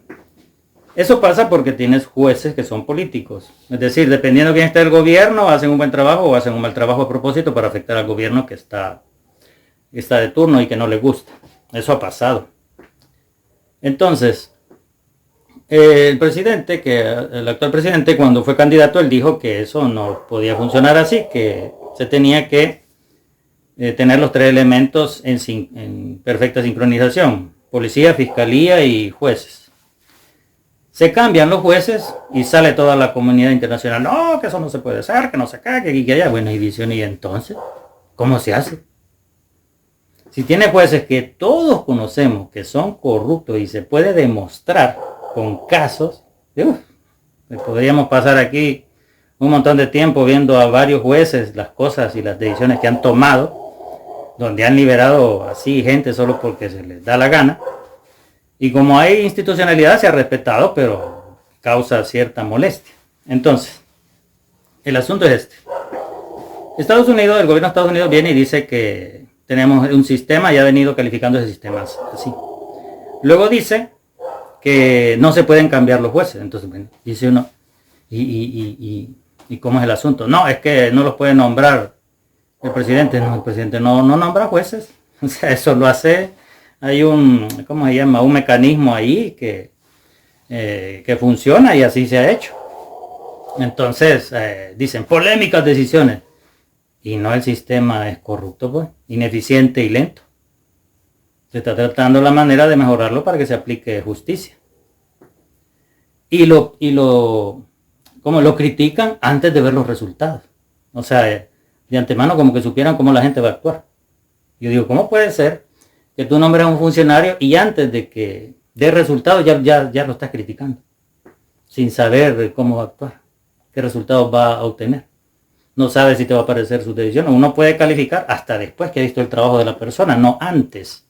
eso pasa porque tienes jueces que son políticos. Es decir, dependiendo de quién esté el gobierno, hacen un buen trabajo o hacen un mal trabajo a propósito para afectar al gobierno que está de turno y que no le gusta. Eso ha pasado. Entonces, el actual presidente, cuando fue candidato, él dijo que eso no podía funcionar así, que se tenía que tener los tres elementos en perfecta sincronización: policía, fiscalía y jueces. Se cambian los jueces y sale toda la comunidad internacional, no, que eso no se puede hacer, que no se cae, que aquí, que allá. Bueno, y dicen, ¿y entonces cómo se hace? Si tiene jueces que todos conocemos que son corruptos y se puede demostrar con casos, podríamos pasar aquí un montón de tiempo viendo a varios jueces las cosas y las decisiones que han tomado, donde han liberado así gente solo porque se les da la gana. Y como hay institucionalidad, se ha respetado, pero causa cierta molestia. Entonces, el asunto es este. El gobierno de Estados Unidos viene y dice que tenemos un sistema y ha venido calificando ese sistema así. Luego dice que no se pueden cambiar los jueces. Entonces, bueno, dice uno, ¿y cómo es el asunto? No, es que no los puede nombrar el presidente. No, el presidente no nombra jueces. O sea, eso lo hace, hay ¿cómo se llama? Un mecanismo ahí que funciona y así se ha hecho. Entonces, dicen, polémicas decisiones. Y no, el sistema es corrupto, pues, ineficiente y lento. Se está tratando la manera de mejorarlo para que se aplique justicia. Como lo critican antes de ver los resultados. O sea, de antemano como que supieran cómo la gente va a actuar. Yo digo, ¿cómo puede ser que tú nombres a un funcionario y antes de que dé resultados ya lo estás criticando? Sin saber cómo va a actuar, qué resultados va a obtener. No sabe si te va a parecer su decisión. Uno puede calificar hasta después que ha visto el trabajo de la persona, no antes,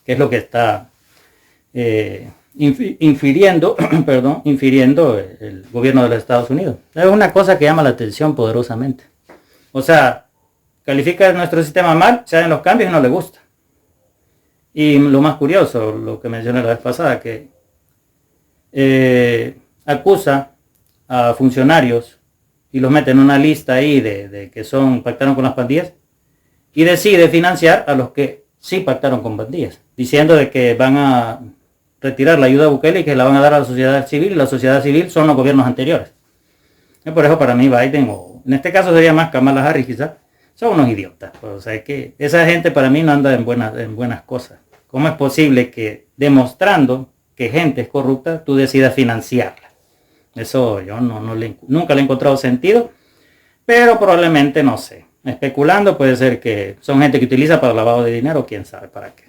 que es lo que está infiriendo el gobierno de los Estados Unidos. Es una cosa que llama la atención poderosamente. O sea, califica nuestro sistema mal, se hacen los cambios y no le gusta. Y lo más curioso, lo que mencioné la vez pasada, que acusa a funcionarios y los mete en una lista ahí de que pactaron con las pandillas y decide financiar a los que sí pactaron con pandillas, diciendo de que van a retirar la ayuda a Bukele y que la van a dar a la sociedad civil, y la sociedad civil son los gobiernos anteriores. Y por eso para mí Biden, o en este caso sería más Kamala Harris quizás, son unos idiotas. O sea, que esa gente para mí no anda en buenas cosas. ¿Cómo es posible que demostrando que gente es corrupta, tú decidas financiarla? Eso yo nunca le he encontrado sentido, pero probablemente, no sé, especulando, puede ser que son gente que utiliza para lavado de dinero, quién sabe para qué.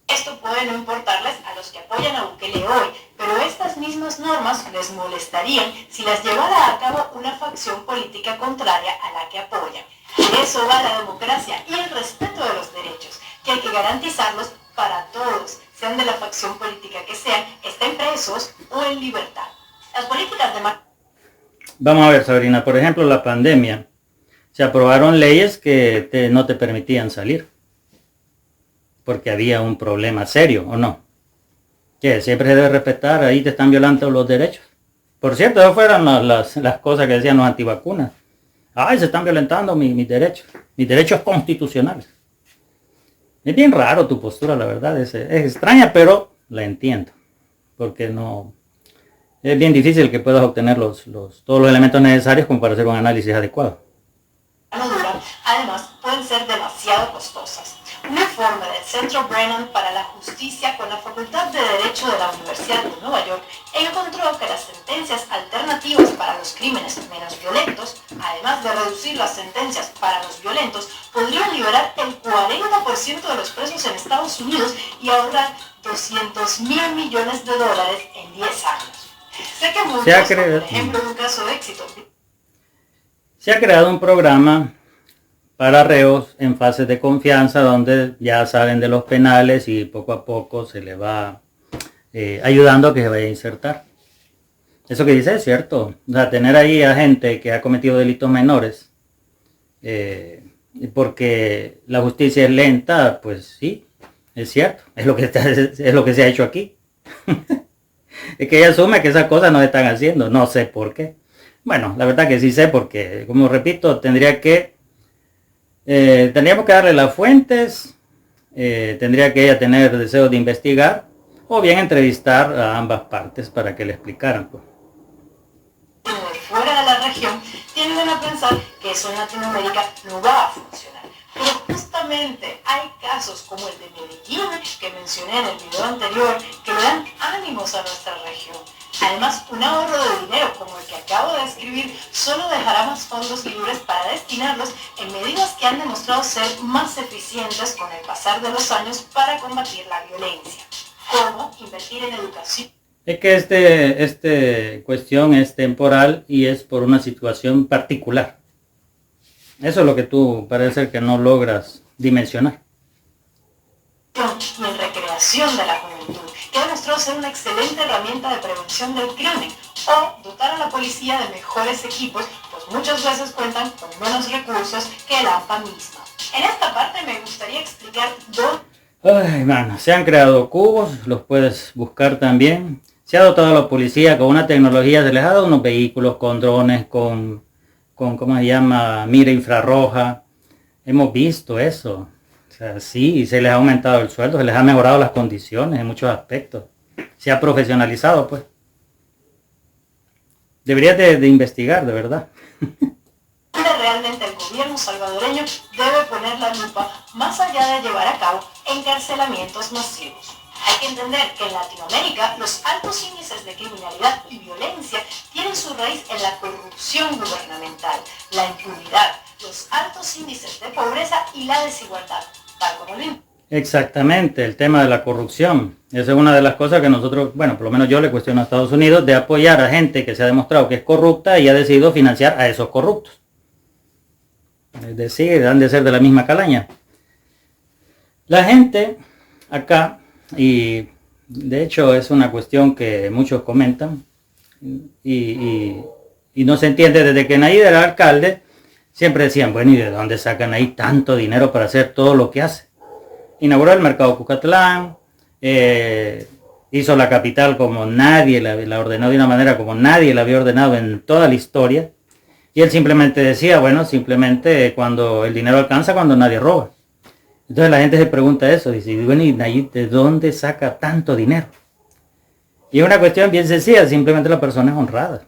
Esto puede no importarles a los que apoyan a Bukele hoy, pero estas mismas normas les molestarían si las llevara a cabo una facción política contraria a la que apoyan. De eso va la democracia y el respeto de los derechos, que hay que garantizarlos para todos, sean de la facción política que sean, estén presos o en libertad. Las políticas de... Vamos a ver, Sabrina, por ejemplo, la pandemia. Se aprobaron leyes que no te permitían salir. Porque había un problema serio, ¿o no? Que siempre se debe respetar, ahí te están violando los derechos. Por cierto, esas fueron las cosas que decían los antivacunas. Ay, se están violentando mis derechos constitucionales. Es bien raro tu postura, la verdad, es extraña, pero la entiendo. Porque no... Es bien difícil que puedas obtener todos los elementos necesarios como para hacer un análisis adecuado. Además, pueden ser demasiado costosas. Un informe del Centro Brennan para la Justicia con la Facultad de Derecho de la Universidad de Nueva York encontró que las sentencias alternativas para los crímenes menos violentos, además de reducir las sentencias para los violentos, podrían liberar el 40% de los presos en Estados Unidos y ahorrar $200.000 millones en 10 años. Sé que muchos, por ejemplo, de un caso de éxito. Se ha creado un programa para reos en fases de confianza donde ya salen de los penales y poco a poco se le va ayudando a que se vaya a insertar. Eso que dice es cierto. O sea, tener ahí a gente que ha cometido delitos menores porque la justicia es lenta, pues sí, es cierto. Es lo que se ha hecho aquí. Es que ella asume que esas cosas no se están haciendo. No sé por qué. Bueno, la verdad que sí sé porque, como repito, tendríamos que darle las fuentes, tendría que ella tener deseo de investigar o bien entrevistar a ambas partes para que le explicaran. Pues. Fuera de la región tienden a pensar que eso en Latinoamérica no va a funcionar. Pero justamente hay casos como el de Medellín que mencioné en el video anterior que le dan ánimos a nuestra región. Además, un ahorro de dinero como el que acabo de describir solo dejará más fondos libres para destinarlos en medidas que han demostrado ser más eficientes con el pasar de los años para combatir la violencia, como invertir en educación. Es que esta cuestión es temporal y es por una situación particular. Eso es lo que tú parece que no logras dimensionar. Y en recreación de la juventud, que ha demostrado ser una excelente herramienta de prevención del crimen, o dotar a la policía de mejores equipos, pues muchas veces cuentan con menos recursos que la AMPA misma. En esta parte me gustaría explicar Ay, mano, se han creado cubos, los puedes buscar también. Se ha dotado a la policía con una tecnología, se les ha dado unos vehículos con drones, con ¿cómo se llama? Mira infrarroja. Hemos visto eso. O sea, sí, se les ha aumentado el sueldo, se les ha mejorado las condiciones en muchos aspectos. Se ha profesionalizado, pues. Deberías de investigar, de verdad. Realmente el gobierno salvadoreño debe poner la lupa más allá de llevar a cabo encarcelamientos masivos. Hay que entender que en Latinoamérica los altos índices de criminalidad y violencia tienen su raíz en la corrupción gubernamental, la impunidad, los altos índices de pobreza y la desigualdad, tal como lo indica. Exactamente, el tema de la corrupción. Esa es una de las cosas que nosotros, bueno, por lo menos yo le cuestiono a Estados Unidos, de apoyar a gente que se ha demostrado que es corrupta y ha decidido financiar a esos corruptos. Es decir, han de ser de la misma calaña. La gente acá, y de hecho es una cuestión que muchos comentan, y no se entiende, desde que Nayib era alcalde, siempre decían, bueno, ¿y de dónde sacan ahí tanto dinero para hacer todo lo que hace? Inauguró el mercado Cucatlán, hizo la capital como nadie la ordenó, de una manera como nadie la había ordenado en toda la historia. Y él simplemente decía, bueno, simplemente cuando el dinero alcanza, cuando nadie roba. Entonces la gente se pregunta eso, dice, bueno, ¿y Nayib de dónde saca tanto dinero? Y es una cuestión bien sencilla, simplemente la persona es honrada.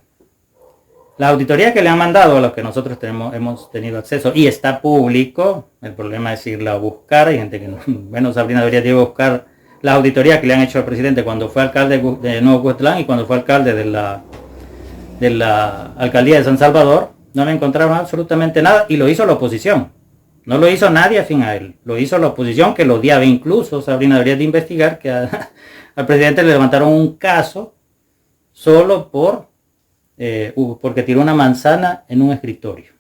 La auditoría que le han mandado a los que nosotros hemos tenido acceso, y está público, el problema es irla a buscar, hay gente que no, bueno, Sabrina debería ir a buscar la auditoría que le han hecho al presidente cuando fue alcalde de Nuevo Cucatlán y cuando fue alcalde de la alcaldía de San Salvador. No le encontraron absolutamente nada y lo hizo la oposición. No lo hizo nadie afín a él. Lo hizo la oposición que lo odiaba. Incluso Sabrina debería de investigar que al presidente le levantaron un caso solo porque tiró una manzana en un escritorio.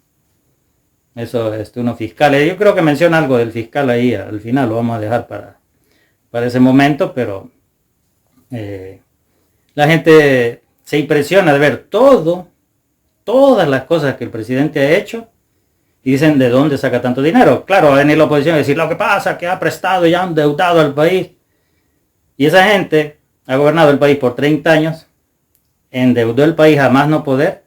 Eso es unos fiscales. Yo creo que menciona algo del fiscal ahí. Al final lo vamos a dejar para ese momento. Pero la gente se impresiona de ver todas las cosas que el presidente ha hecho y dicen de dónde saca tanto dinero. Claro, va a venir la oposición y decir lo que pasa, que ha prestado y ha endeudado al país. Y esa gente ha gobernado el país por 30 años, endeudó el país a más no poder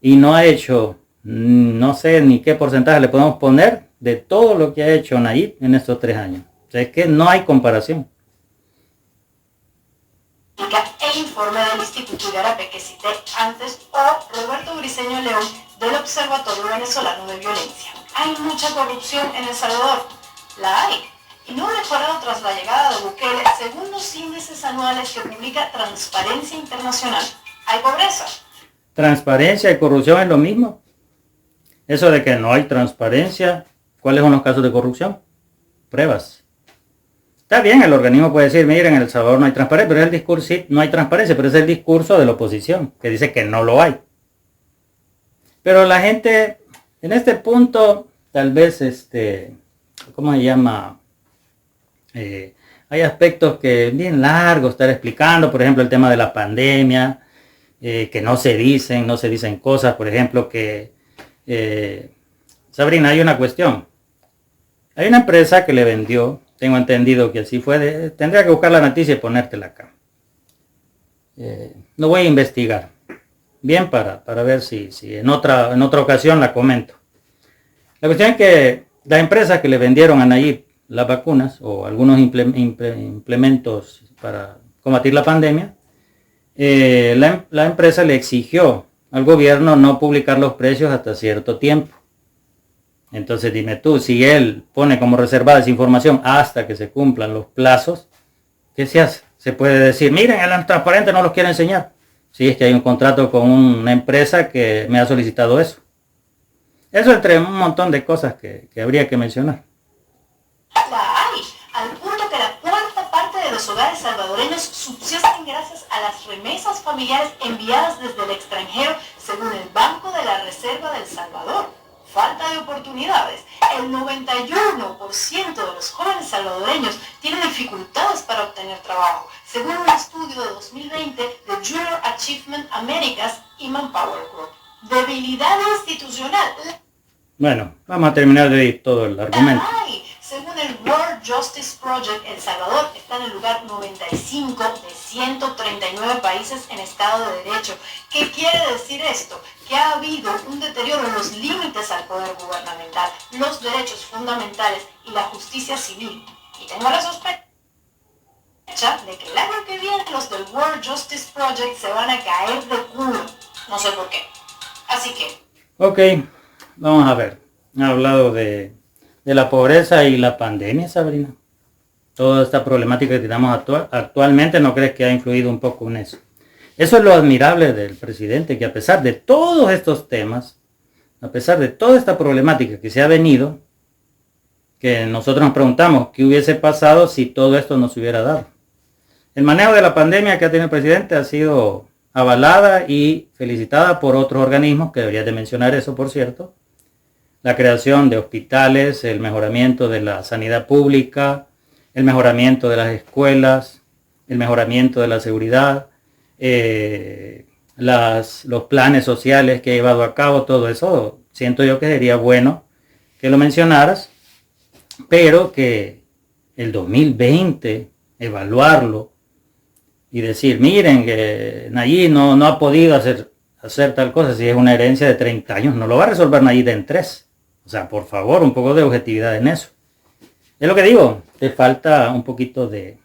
y no ha hecho, no sé ni qué porcentaje le podemos poner de todo lo que ha hecho Nayib en estos 3 años. O sea, es que no hay comparación. El informe del Instituto Igarapé que cité antes, o Roberto Briceño León del Observatorio Venezolano de Violencia. Hay mucha corrupción en El Salvador, la hay, y no ha mejorado tras la llegada de Bukele, según los índices anuales que publica Transparencia Internacional. Hay pobreza. ¿Transparencia y corrupción es lo mismo? Eso de que no hay transparencia, ¿cuáles son los casos de corrupción? Pruebas. Está bien, el organismo puede decir, miren, en El Salvador no hay transparencia, pero es el discurso, sí, no hay transparencia, pero es el discurso de la oposición, que dice que no lo hay. Pero la gente, en este punto, tal vez, ¿cómo se llama? Hay aspectos que bien largos estar explicando, por ejemplo, el tema de la pandemia, que no se dicen cosas, por ejemplo, que, Sabrina, hay una cuestión. Hay una empresa que le vendió, tengo entendido que así fue, tendría que buscar la noticia y ponértela acá. Lo voy a investigar, bien, para ver si en otra ocasión la comento. La cuestión es que la empresa que le vendieron a Nayib las vacunas o algunos implementos para combatir la pandemia, la empresa le exigió al gobierno no publicar los precios hasta cierto tiempo. Entonces dime tú, si él pone como reservada esa información hasta que se cumplan los plazos, ¿qué se hace? Se puede decir, miren, el transparente no los quiere enseñar. Si es que hay un contrato con una empresa que me ha solicitado eso. Eso entre un montón de cosas que habría que mencionar. La hay, al punto que la cuarta parte de los hogares salvadoreños subsisten gracias a las remesas familiares enviadas desde el extranjero, según el Banco de la Reserva del Salvador. Falta de oportunidades. El 91% de los jóvenes salvadoreños tienen dificultades para obtener trabajo, según un estudio de 2020 de Junior Achievement Americas y Manpower Group. Debilidad institucional. Bueno, vamos a terminar de ir todo el argumento. Según el World Justice Project, El Salvador está en el lugar 95 de 139 países en Estado de Derecho. ¿Qué quiere decir esto? Que ha habido un deterioro en los límites al poder gubernamental, los derechos fundamentales y la justicia civil. Y tengo la sospecha de que el año que viene los del World Justice Project se van a caer de culo. No sé por qué. Así que... Ok, vamos a ver. He hablado de la pobreza y la pandemia, Sabrina. Toda esta problemática que tenemos actualmente, ¿no crees que ha influido un poco en eso? Eso es lo admirable del presidente, que a pesar de todos estos temas, a pesar de toda esta problemática que se ha venido, que nosotros nos preguntamos qué hubiese pasado si todo esto no se hubiera dado. El manejo de la pandemia que ha tenido el presidente ha sido avalada y felicitada por otros organismos, que deberías de mencionar eso, por cierto. La creación de hospitales, el mejoramiento de la sanidad pública, el mejoramiento de las escuelas, el mejoramiento de la seguridad, los planes sociales que ha llevado a cabo, todo eso, siento yo que sería bueno que lo mencionaras, pero que el 2020, evaluarlo y decir, miren, que Nayib no ha podido hacer tal cosa, si es una herencia de 30 años, no lo va a resolver Nayib en 3. O sea, por favor, un poco de objetividad en eso. Es lo que digo, te falta un poquito de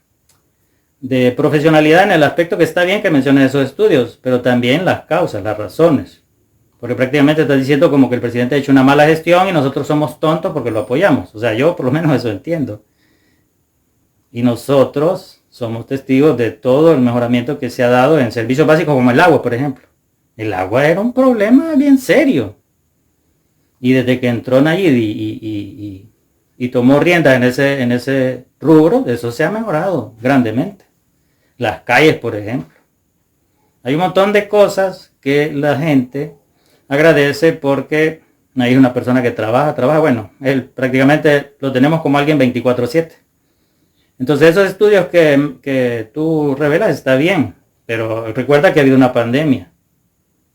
profesionalidad en el aspecto que está bien que menciones esos estudios, pero también las causas, las razones. Porque prácticamente estás diciendo como que el presidente ha hecho una mala gestión y nosotros somos tontos porque lo apoyamos. O sea, yo por lo menos eso entiendo. Y nosotros somos testigos de todo el mejoramiento que se ha dado en servicios básicos como el agua, por ejemplo. El agua era un problema bien serio. Y desde que entró Nayib y tomó riendas en ese rubro, eso se ha mejorado grandemente. Las calles, por ejemplo. Hay un montón de cosas que la gente agradece porque Nayib es una persona que trabaja. Bueno, él prácticamente lo tenemos como alguien 24/7. Entonces esos estudios que tú revelas está bien, pero recuerda que ha habido una pandemia,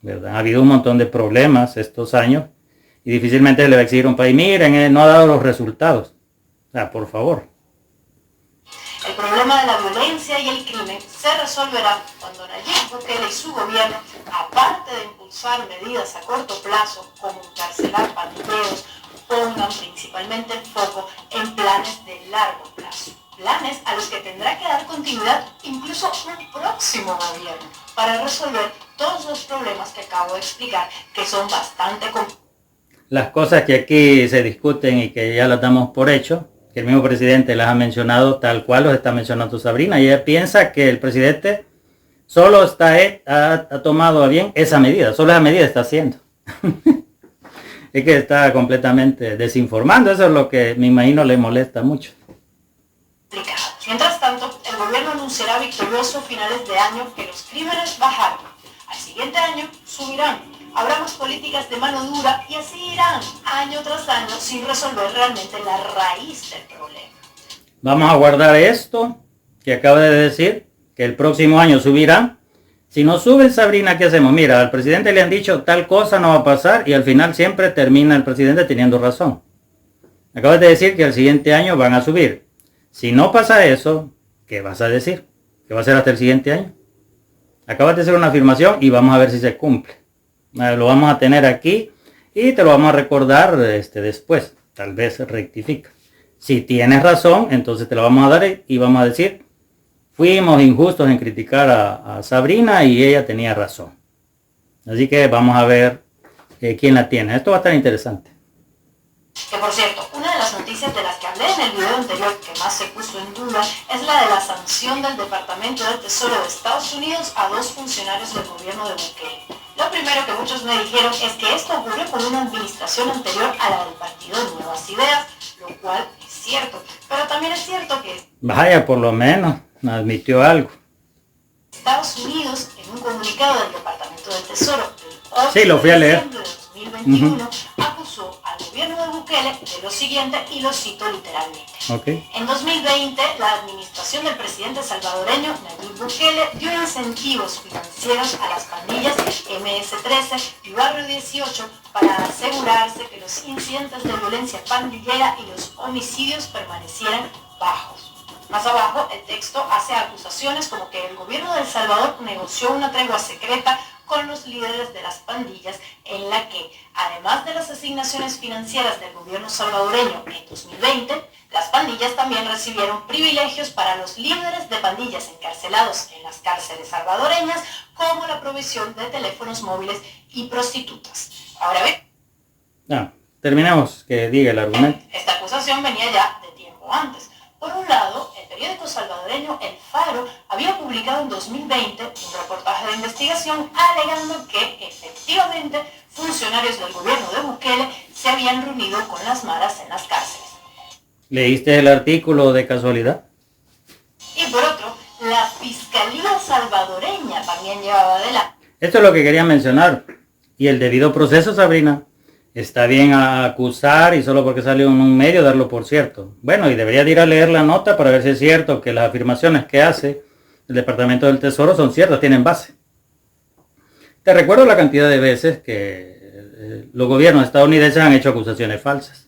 ¿verdad? Ha habido un montón de problemas estos años. Y difícilmente le va a exigir a un país, miren, no ha dado los resultados. O sea, por favor. El problema de la violencia y el crimen se resolverá cuando Nayib Bukele y su gobierno, aparte de impulsar medidas a corto plazo, como encarcelar pandilleros, pongan principalmente el foco en planes de largo plazo. Planes a los que tendrá que dar continuidad incluso un próximo gobierno para resolver todos los problemas que acabo de explicar, que son bastante complejos. Las cosas que aquí se discuten y que ya las damos por hecho, que el mismo presidente las ha mencionado tal cual los está mencionando Sabrina, y ella piensa que el presidente solo ha tomado a bien esa medida, solo esa medida está haciendo. Es que está completamente desinformando, eso es lo que me imagino le molesta mucho. Mientras tanto, el gobierno anunciará victorioso a finales de año que los crímenes bajaron. Al siguiente año subirán. Habrá más políticas de mano dura y así irán año tras año sin resolver realmente la raíz del problema. Vamos a guardar esto que acaba de decir, que el próximo año subirán. Si no suben, Sabrina, ¿qué hacemos? Mira, al presidente le han dicho tal cosa no va a pasar y al final siempre termina el presidente teniendo razón. Acabas de decir que el siguiente año van a subir. Si no pasa eso, ¿qué vas a decir? ¿Qué va a ser hasta el siguiente año? Acabas de hacer una afirmación y vamos a ver si se cumple. Lo vamos a tener aquí y te lo vamos a recordar después. Tal vez rectifica. Si tienes razón, entonces te lo vamos a dar y vamos a decir, fuimos injustos en criticar a Sabrina y ella tenía razón. Así que vamos a ver quién la tiene. Esto va a estar interesante. Que por cierto, una de las noticias de las que hablé en el video anterior que más se puso en duda es la de la sanción del Departamento del Tesoro de Estados Unidos a 2 funcionarios del gobierno de Bukele. Lo primero que muchos me dijeron es que esto ocurrió con una administración anterior a la del Partido de Nuevas Ideas, lo cual es cierto, pero también es cierto que Vaya, por lo menos admitió algo. Estados Unidos, en un comunicado del Departamento del Tesoro del 8 Sí, lo fui a leer. de diciembre de 2021, acusó al gobierno de Bukele de lo siguiente, y lo cito literalmente. Okay. En 2020, la administración del presidente salvadoreño Nayib Bukele dio incentivos financieros a las pandillas MS-13 y Barrio 18 para asegurarse que los incidentes de violencia pandillera y los homicidios permanecieran bajos. Más abajo, el texto hace acusaciones como que el gobierno de El Salvador negoció una tregua secreta con los líderes de las pandillas en la que, además de las asignaciones financieras del gobierno salvadoreño en 2020, las pandillas también recibieron privilegios para los líderes de pandillas encarcelados en las cárceles salvadoreñas, como la provisión de teléfonos móviles y prostitutas. Ahora bien, terminemos que diga el argumento. Esta acusación venía ya de tiempo antes. Por un lado, el periódico salvadoreño El Faro había publicado en 2020 un reportaje de investigación alegando que efectivamente funcionarios del gobierno de Bukele se habían reunido con las maras en las cárceles. ¿Leíste el artículo de casualidad? Y por otro, la Fiscalía salvadoreña también llevaba adelante. Esto es lo que quería mencionar. Y el debido proceso, Sabrina. Está bien acusar y solo porque salió en un medio darlo por cierto. Bueno, y debería de ir a leer la nota para ver si es cierto que las afirmaciones que hace el Departamento del Tesoro son ciertas, tienen base. Te recuerdo la cantidad de veces que los gobiernos estadounidenses han hecho acusaciones falsas.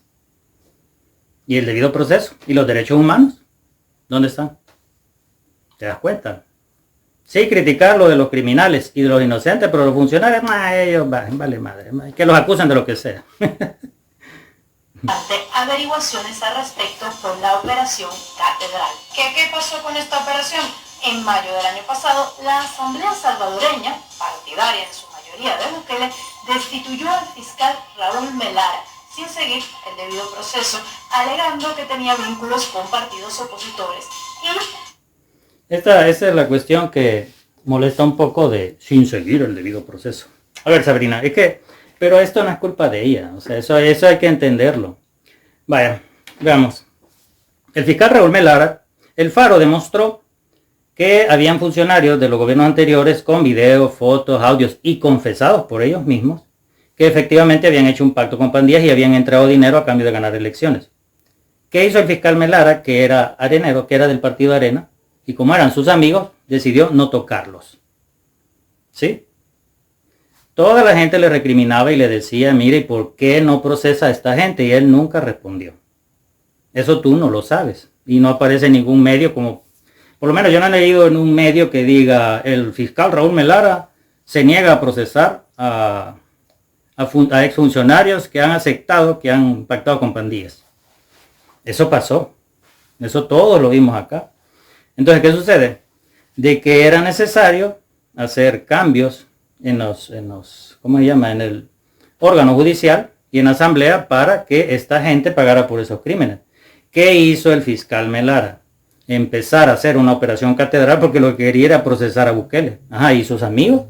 Y el debido proceso y los derechos humanos, ¿dónde están? ¿Te das cuenta? Sí, criticar lo de los criminales y de los inocentes, pero los funcionarios, ellos vale madre, que los acusan de lo que sea. Ante averiguaciones al respecto por la operación Catedral. ¿Qué pasó con esta operación? En mayo del año pasado, la Asamblea Salvadoreña, partidaria en su mayoría de Bukele, destituyó al fiscal Raúl Melara, sin seguir el debido proceso, alegando que tenía vínculos con partidos opositores. Esa es la cuestión que molesta un poco de sin seguir el debido proceso. A ver, Sabrina, pero esto no es culpa de ella, o sea, eso hay que entenderlo. Vaya, veamos. El fiscal Raúl Melara, El Faro demostró que habían funcionarios de los gobiernos anteriores con videos, fotos, audios y confesados por ellos mismos que efectivamente habían hecho un pacto con pandillas y habían entregado dinero a cambio de ganar elecciones. ¿Qué hizo el fiscal Melara, que era arenero, que era del partido Arena? Y como eran sus amigos, decidió no tocarlos. ¿Sí? Toda la gente le recriminaba y le decía, mire, ¿por qué no procesa a esta gente? Y él nunca respondió. Eso tú no lo sabes. Y no aparece en ningún medio como... Por lo menos yo no he leído en un medio que diga, el fiscal Raúl Melara se niega a procesar a exfuncionarios que han aceptado, que han pactado con pandillas. Eso pasó. Eso todos lo vimos acá. Entonces, ¿qué sucede? De que era necesario hacer cambios en ¿cómo se llama? En el órgano judicial y en la asamblea para que esta gente pagara por esos crímenes. ¿Qué hizo el fiscal Melara? Empezar a hacer una operación catedral porque lo que quería era procesar a Bukele. Ajá, ¿y sus amigos?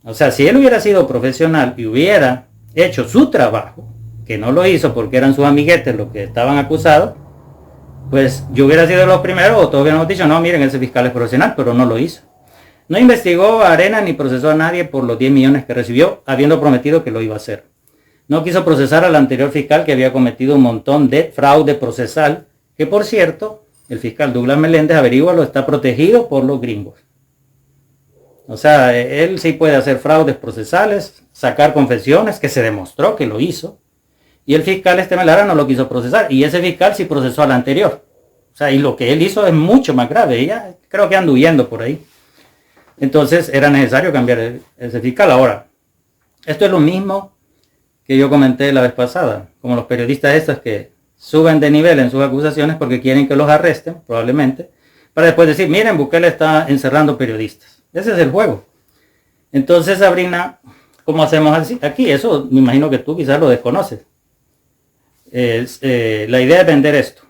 O sea, si él hubiera sido profesional y hubiera hecho su trabajo, que no lo hizo porque eran sus amiguetes los que estaban acusados, pues yo hubiera sido de los primeros o todos hubiéramos dicho, no, miren, ese fiscal es profesional, pero no lo hizo. No investigó a Arena ni procesó a nadie por los 10 millones que recibió, habiendo prometido que lo iba a hacer. No quiso procesar al anterior fiscal que había cometido un montón de fraude procesal, que por cierto, el fiscal Douglas Meléndez, averígualo, está protegido por los gringos. O sea, él sí puede hacer fraudes procesales, sacar confesiones, que se demostró que lo hizo. Y el fiscal Melara no lo quiso procesar. Y ese fiscal sí procesó al anterior. O sea, y lo que él hizo es mucho más grave. Ella creo que anda huyendo por ahí. Entonces era necesario cambiar ese fiscal. Ahora, esto es lo mismo que yo comenté la vez pasada. Como los periodistas estos que suben de nivel en sus acusaciones porque quieren que los arresten, probablemente. Para después decir, miren, Bukele está encerrando periodistas. Ese es el juego. Entonces, Sabrina, ¿cómo hacemos así? Aquí? Eso me imagino que tú quizás lo desconoces. La idea es vender esto.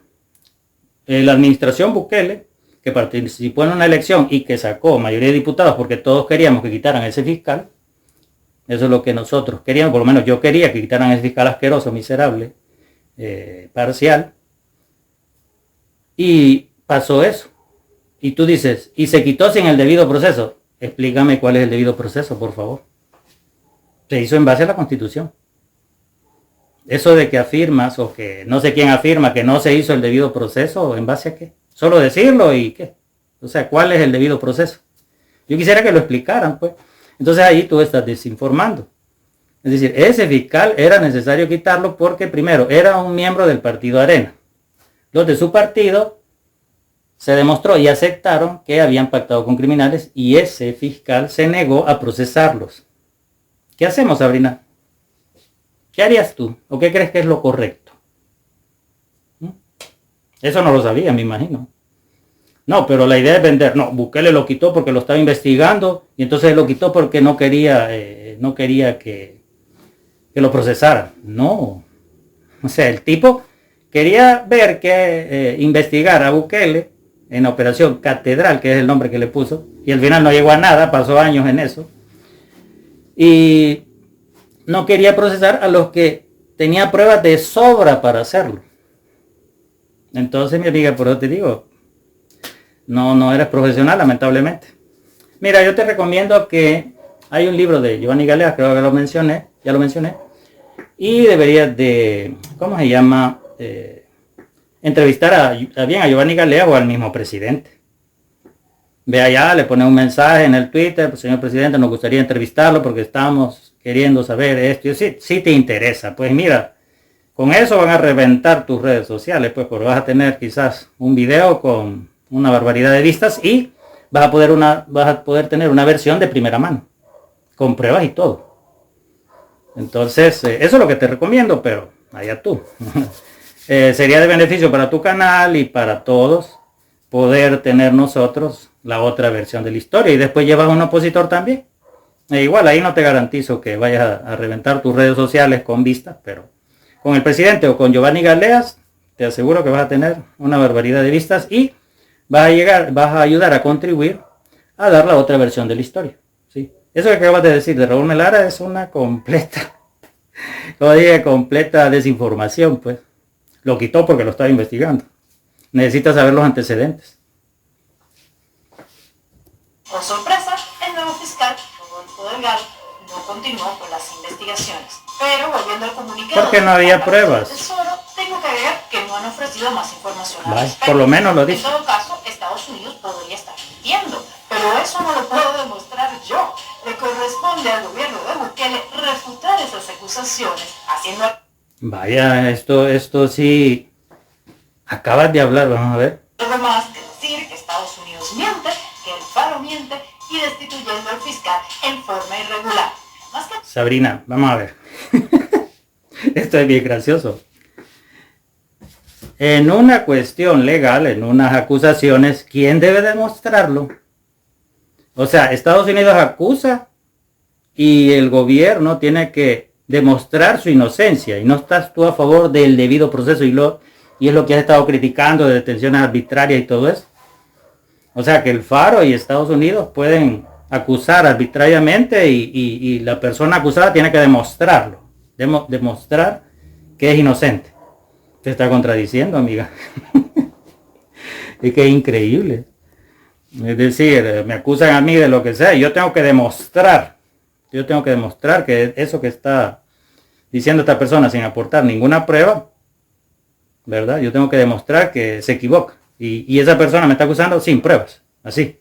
La administración Bukele, que participó en una elección y que sacó mayoría de diputados porque todos queríamos que quitaran ese fiscal, eso es lo que nosotros queríamos, por lo menos yo quería que quitaran ese fiscal asqueroso, miserable, parcial, y pasó eso. Y tú dices, y se quitó sin el debido proceso. Explícame cuál es el debido proceso, por favor. Se hizo en base a la Constitución. Eso de que afirmas, o que no sé quién afirma que no se hizo el debido proceso, ¿en base a qué? Solo decirlo y qué. O sea, ¿cuál es el debido proceso? Yo quisiera que lo explicaran, pues. Entonces ahí tú estás desinformando. Es decir, ese fiscal era necesario quitarlo porque primero era un miembro del partido Arena. Los de su partido se demostró y aceptaron que habían pactado con criminales y ese fiscal se negó a procesarlos. ¿Qué hacemos, Sabrina? ¿Qué harías tú? ¿O qué crees que es lo correcto? Eso no lo sabía, me imagino. No, pero la idea es vender. No, Bukele lo quitó porque lo estaba investigando y entonces lo quitó porque no quería que lo procesaran. No. O sea, el tipo quería ver que investigar a Bukele en Operación Catedral, que es el nombre que le puso, y al final no llegó a nada, pasó años en eso. Y no quería procesar a los que tenía pruebas de sobra para hacerlo. Entonces, mi amiga, por eso te digo, no eres profesional, lamentablemente. Mira, yo te recomiendo que hay un libro de Giovanni Galeas, creo que ya lo mencioné, y deberías de, ¿cómo se llama? Entrevistar a Giovanni Galeas o al mismo presidente. Ve allá, le pone un mensaje en el Twitter, pues, señor presidente, nos gustaría entrevistarlo porque estamos queriendo saber esto. Y si te interesa, pues mira, con eso van a reventar tus redes sociales, pues, porque vas a tener quizás un video con una barbaridad de vistas y vas a poder tener una versión de primera mano, con pruebas y todo. Entonces, eso es lo que te recomiendo, pero allá tú. Sería de beneficio para tu canal y para todos poder tener nosotros la otra versión de la historia. Y después llevas a un opositor también. Igual ahí no te garantizo que vayas a reventar tus redes sociales con vistas, pero con el presidente o con Giovanni Galeas te aseguro que vas a tener una barbaridad de vistas y vas a ayudar a contribuir a dar la otra versión de la historia. ¿Sí? Eso que acabas de decir de Raúl Melara es una completa, como dije, completa desinformación, pues. Lo quitó porque lo estaba investigando. Necesitas saber los antecedentes. Por sorpresa, el nuevo fiscal, Rodolfo Delgado, no continuó con las investigaciones. Pero volviendo al comunicado... Porque no había pruebas. Tesoro, tengo que agregar que no han ofrecido más información al respecto. Por lo menos lo dice. En todo caso, Estados Unidos podría estar mintiendo, pero eso no lo puedo demostrar yo. Le corresponde al gobierno de Bukele refutar esas acusaciones, haciendo... Vaya, esto sí, acabas de hablar, vamos a ver. Algo más que decir que Estados Unidos miente, que el Faro miente y destituyendo al fiscal en forma irregular. Más que... Sabrina, vamos a ver. Esto es bien gracioso. En una cuestión legal, en unas acusaciones, ¿quién debe demostrarlo? O sea, Estados Unidos acusa y el gobierno tiene que demostrar su inocencia y no estás tú a favor del debido proceso y Y es lo que has estado criticando de detenciones arbitrarias y todo eso. O sea que el Faro y Estados Unidos pueden acusar arbitrariamente y la persona acusada tiene que demostrarlo. Demostrar que es inocente. Te está contradiciendo, amiga. Es que es increíble. Es decir, me acusan a mí de lo que sea y yo tengo que demostrar. Yo tengo que demostrar que eso que está diciendo esta persona sin aportar ninguna prueba, ¿verdad? Yo tengo que demostrar que se equivoca. Y esa persona me está acusando sin pruebas. Así.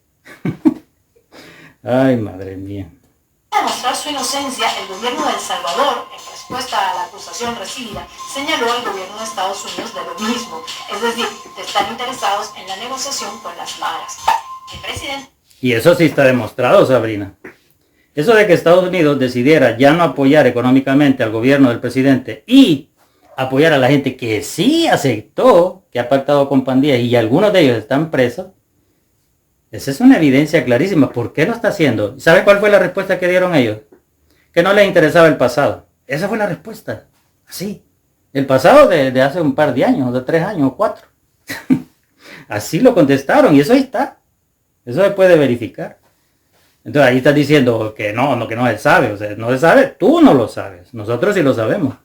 Ay, madre mía. Para demostrar su inocencia, el gobierno de El Salvador, en respuesta a la acusación recibida, señaló al gobierno de Estados Unidos de lo mismo. Es decir, que están interesados en la negociación con las maras. El presidente... Y eso sí está demostrado, Sabrina. Eso de que Estados Unidos decidiera ya no apoyar económicamente al gobierno del presidente y apoyar a la gente que sí aceptó, que ha pactado con pandillas y algunos de ellos están presos, esa es una evidencia clarísima. ¿Por qué lo está haciendo? ¿Sabe cuál fue la respuesta que dieron ellos? Que no les interesaba el pasado. Esa fue la respuesta. Así. El pasado de hace un par de años, de 3 años o 4. Así lo contestaron y eso ahí está. Eso se puede verificar. Entonces ahí estás diciendo que no se sabe. O sea, no se sabe, tú no lo sabes. Nosotros sí lo sabemos.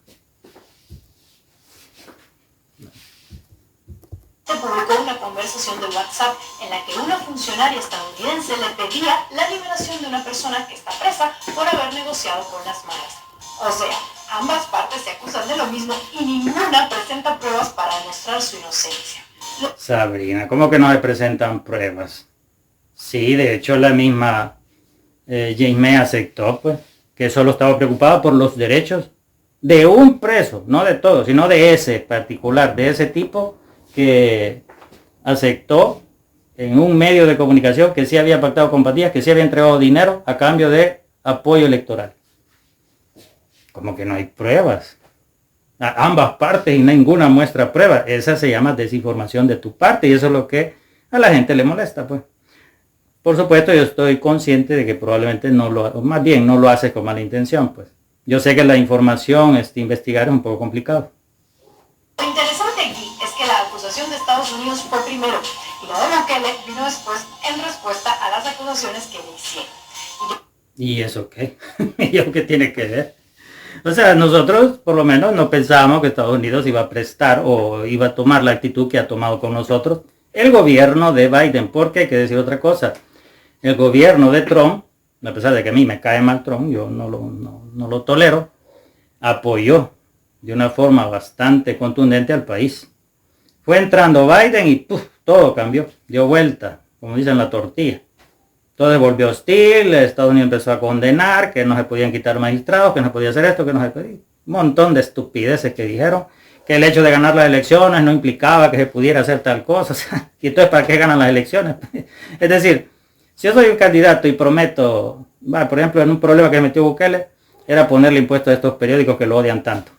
Se publicó una conversación de WhatsApp en la que una funcionaria estadounidense le pedía la liberación de una persona que está presa por haber negociado con las maras. O sea, ambas partes se acusan de lo mismo y ninguna presenta pruebas para demostrar su inocencia. Sabrina, ¿cómo que no se presentan pruebas? Sí, de hecho la misma James May aceptó pues que solo estaba preocupado por los derechos de un preso, no de todos, sino de ese particular, de ese tipo que aceptó en un medio de comunicación que sí había pactado con pandillas, que sí había entregado dinero a cambio de apoyo electoral. Como que no hay pruebas. A ambas partes y ninguna muestra prueba. Esa se llama desinformación de tu parte y eso es lo que a la gente le molesta, pues. Por supuesto, yo estoy consciente de que probablemente no lo hace con mala intención, pues. Yo sé que la información, investigar es un poco complicado. Lo interesante aquí es que la acusación de Estados Unidos fue primero y la de Bukele vino después en respuesta a las acusaciones que le hicieron. ¿Y eso qué? ¿Y eso qué tiene que ver? O sea, nosotros por lo menos no pensábamos que Estados Unidos iba a prestar o iba a tomar la actitud que ha tomado con nosotros el gobierno de Biden, porque hay que decir otra cosa. El gobierno de Trump, a pesar de que a mí me cae mal Trump, yo no lo tolero, apoyó de una forma bastante contundente al país. Fue entrando Biden y ¡puf!, todo cambió, dio vuelta, como dicen, la tortilla. Todo se volvió hostil, Estados Unidos empezó a condenar, que no se podían quitar magistrados, que no se podía hacer esto, que no se podía... Un montón de estupideces que dijeron, que el hecho de ganar las elecciones no implicaba que se pudiera hacer tal cosa. O sea, y entonces, ¿para qué ganan las elecciones? Es decir, si yo soy un candidato y prometo, por ejemplo, en un problema que metió Bukele, era ponerle impuestos a estos periódicos que lo odian tanto.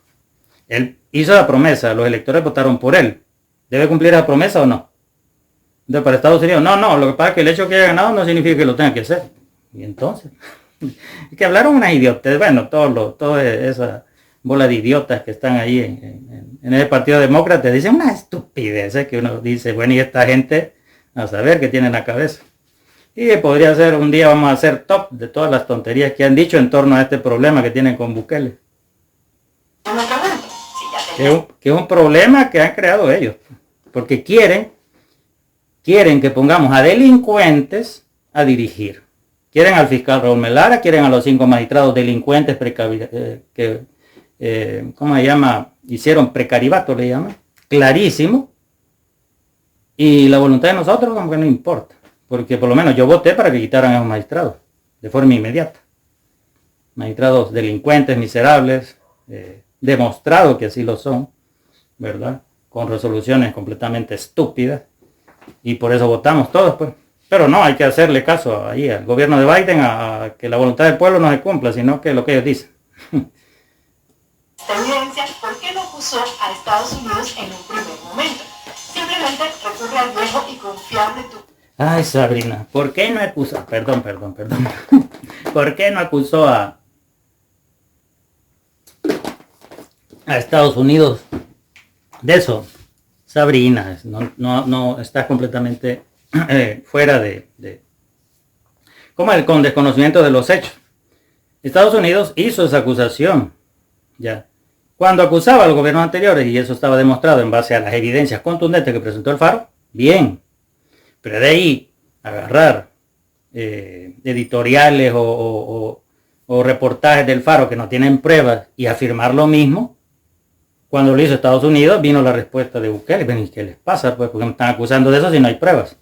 Él hizo la promesa, los electores votaron por él. ¿Debe cumplir esa promesa o no? Entonces, para Estados Unidos, no, lo que pasa es que el hecho de que haya ganado no significa que lo tenga que hacer. Y entonces, es que hablaron unas idiotas, bueno, toda esa bola de idiotas que están ahí en el Partido Demócrata, dicen una estupidez, que uno dice, bueno, y esta gente, a saber qué tiene en la cabeza. Y podría ser, un día vamos a hacer top de todas las tonterías que han dicho en torno a este problema que tienen con Bukele. Que es un problema que han creado ellos, porque quieren que pongamos a delincuentes a dirigir. Quieren al fiscal Raúl Melara, quieren a los 5 magistrados delincuentes ¿cómo se llama? Hicieron precaribato, le llaman. Clarísimo. Y la voluntad de nosotros como que no importa. Porque por lo menos yo voté para que quitaran a esos magistrados. De forma inmediata. Magistrados delincuentes, miserables. Demostrado que así lo son. ¿Verdad? Con resoluciones completamente estúpidas. Y por eso votamos todos, pues. Pero no, hay que hacerle caso ahí al gobierno de Biden a que la voluntad del pueblo no se cumpla, sino que lo que ellos dicen. Esta evidencia, ¿por qué no acusó a Estados Unidos en un primer momento? Simplemente recurre al viejo y confiable Ay, Sabrina, ¿por qué no acusó? Perdón. ¿Por qué no acusó a Estados Unidos de eso? Sabrina, no estás completamente fuera con desconocimiento de los hechos. Estados Unidos hizo esa acusación, ya. Cuando acusaba a los gobiernos anteriores, y eso estaba demostrado en base a las evidencias contundentes que presentó el Faro, bien. Pero de ahí agarrar editoriales o reportajes del Faro que no tienen pruebas y afirmar lo mismo, cuando lo hizo Estados Unidos, vino la respuesta de Bukele. ¿Y qué les pasa? Pues porque me están acusando de eso si no hay pruebas.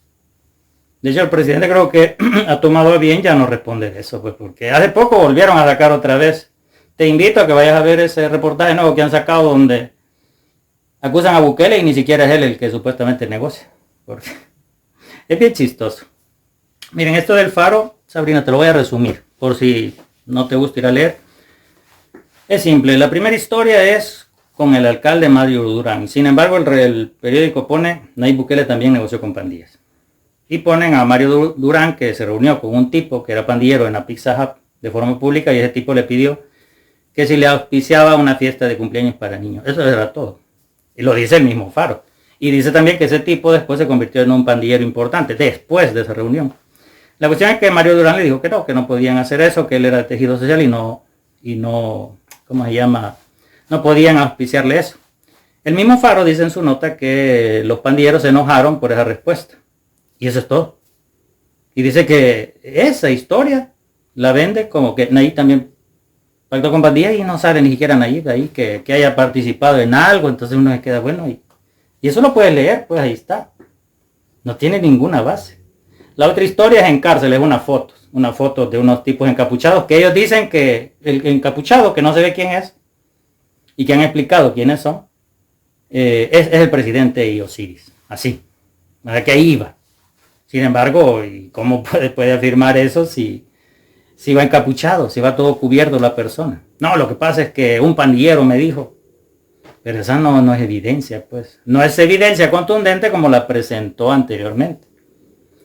De hecho, el presidente creo que ha tomado bien ya no responder eso, pues porque hace poco volvieron a sacar otra vez. Te invito a que vayas a ver ese reportaje nuevo que han sacado donde acusan a Bukele y ni siquiera es él el que supuestamente negocia. Porque es bien chistoso. Miren, esto del Faro, Sabrina, te lo voy a resumir, por si no te gusta ir a leer. Es simple, la primera historia es con el alcalde Mario Durán. Sin embargo, el periódico pone, Nayib Bukele también negoció con pandillas. Y ponen a Mario Durán, que se reunió con un tipo que era pandillero en la Pizza Hut de forma pública, y ese tipo le pidió que si le auspiciaba una fiesta de cumpleaños para niños. Eso era todo. Y lo dice el mismo Faro. Y dice también que ese tipo después se convirtió en un pandillero importante, después de esa reunión. La cuestión es que Mario Durán le dijo que no podían hacer eso, que él era de tejido social y no, ¿cómo se llama? No podían auspiciarle eso. El mismo Faro dice en su nota que los pandilleros se enojaron por esa respuesta. Y eso es todo. Y dice que esa historia la vende como que Nayib también pactó con pandillas y no sale ni siquiera Nayib de ahí que haya participado en algo. Entonces uno se queda bueno. Y eso lo puedes leer, pues ahí está. No tiene ninguna base. La otra historia es en cárceles, una foto de unos tipos encapuchados que ellos dicen que el encapuchado, que no se ve quién es, y que han explicado quiénes son, es el presidente y Osiris. Así. ¿A qué iba? Sin embargo, ¿y cómo puede afirmar eso si va encapuchado, si va todo cubierto la persona? No, lo que pasa es que un pandillero me dijo. Pero esa no es evidencia, pues. No es evidencia contundente como la presentó anteriormente.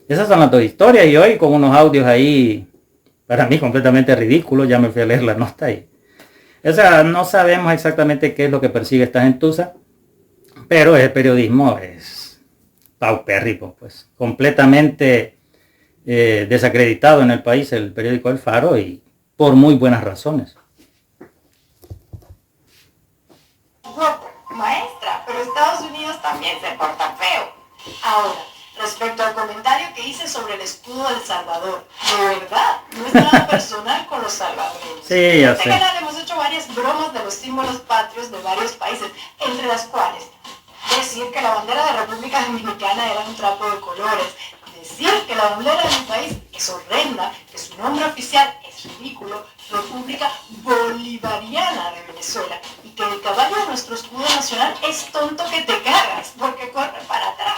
Esas son las dos historias y hoy con unos audios ahí, para mí completamente ridículos, ya me fui a leer la nota ahí. O sea, no sabemos exactamente qué es lo que persigue esta gentuza, pero el periodismo es paupérrimo, pues. Completamente desacreditado en el país el periódico El Faro y por muy buenas razones. Maestra, pero Estados Unidos también se porta feo. Ahora, respecto al comentario que hice sobre el escudo del Salvador, de verdad, no es nada personal con los salvadoreños. Sí, ya sé. En este canal hemos hecho varias bromas de los símbolos patrios de varios países, entre las cuales decir que la bandera de República Dominicana era un trapo de colores, decir que la bandera de mi país es horrenda, que su nombre oficial es ridículo, República Bolivariana de Venezuela, y que el caballo de nuestro escudo nacional es tonto que te cagas, porque corre para atrás.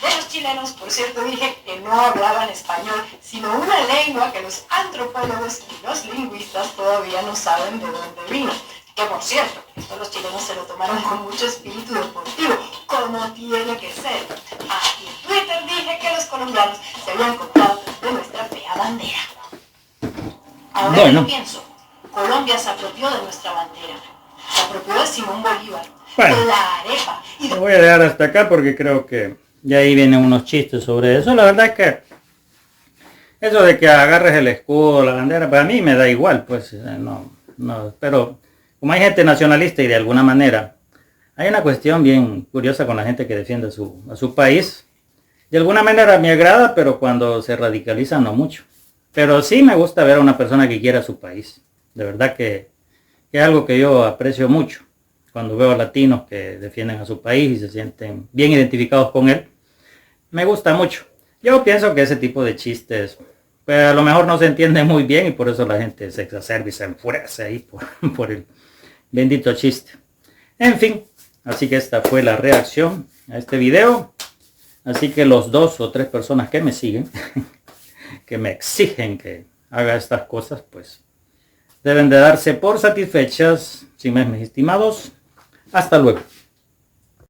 De los chilenos, por cierto, dije que no hablaban español, sino una lengua que los antropólogos y los lingüistas todavía no saben de dónde vino. Que por cierto, esto los chilenos se lo tomaron con mucho espíritu deportivo, como tiene que ser. Y en Twitter dije que los colombianos se habían copiado de nuestra fea bandera. Ahora Bueno. que pienso, Colombia se apropió de nuestra bandera. Se apropió de Simón Bolívar, Bueno, de la arepa y de... lo voy a dejar hasta acá porque creo que ya ahí vienen unos chistes sobre eso. La verdad es que eso de que agarres el escudo, la bandera, para mí me da igual, pues no, pero como hay gente nacionalista y de alguna manera hay una cuestión bien curiosa con la gente que defiende a su país. De alguna manera me agrada, pero cuando se radicaliza no mucho. Pero sí me gusta ver a una persona que quiera su país. De verdad que es algo que yo aprecio mucho. Cuando veo a latinos que defienden a su país y se sienten bien identificados con él, me gusta mucho. Yo pienso que ese tipo de chistes, pues a lo mejor no se entiende muy bien y por eso la gente se exacerba y se enfurece ahí por el bendito chiste. En fin, así que esta fue la reacción a este video. Así que los 2 o 3 personas que me siguen, que me exigen que haga estas cosas, pues deben de darse por satisfechas. Sin más, mis estimados, hasta luego.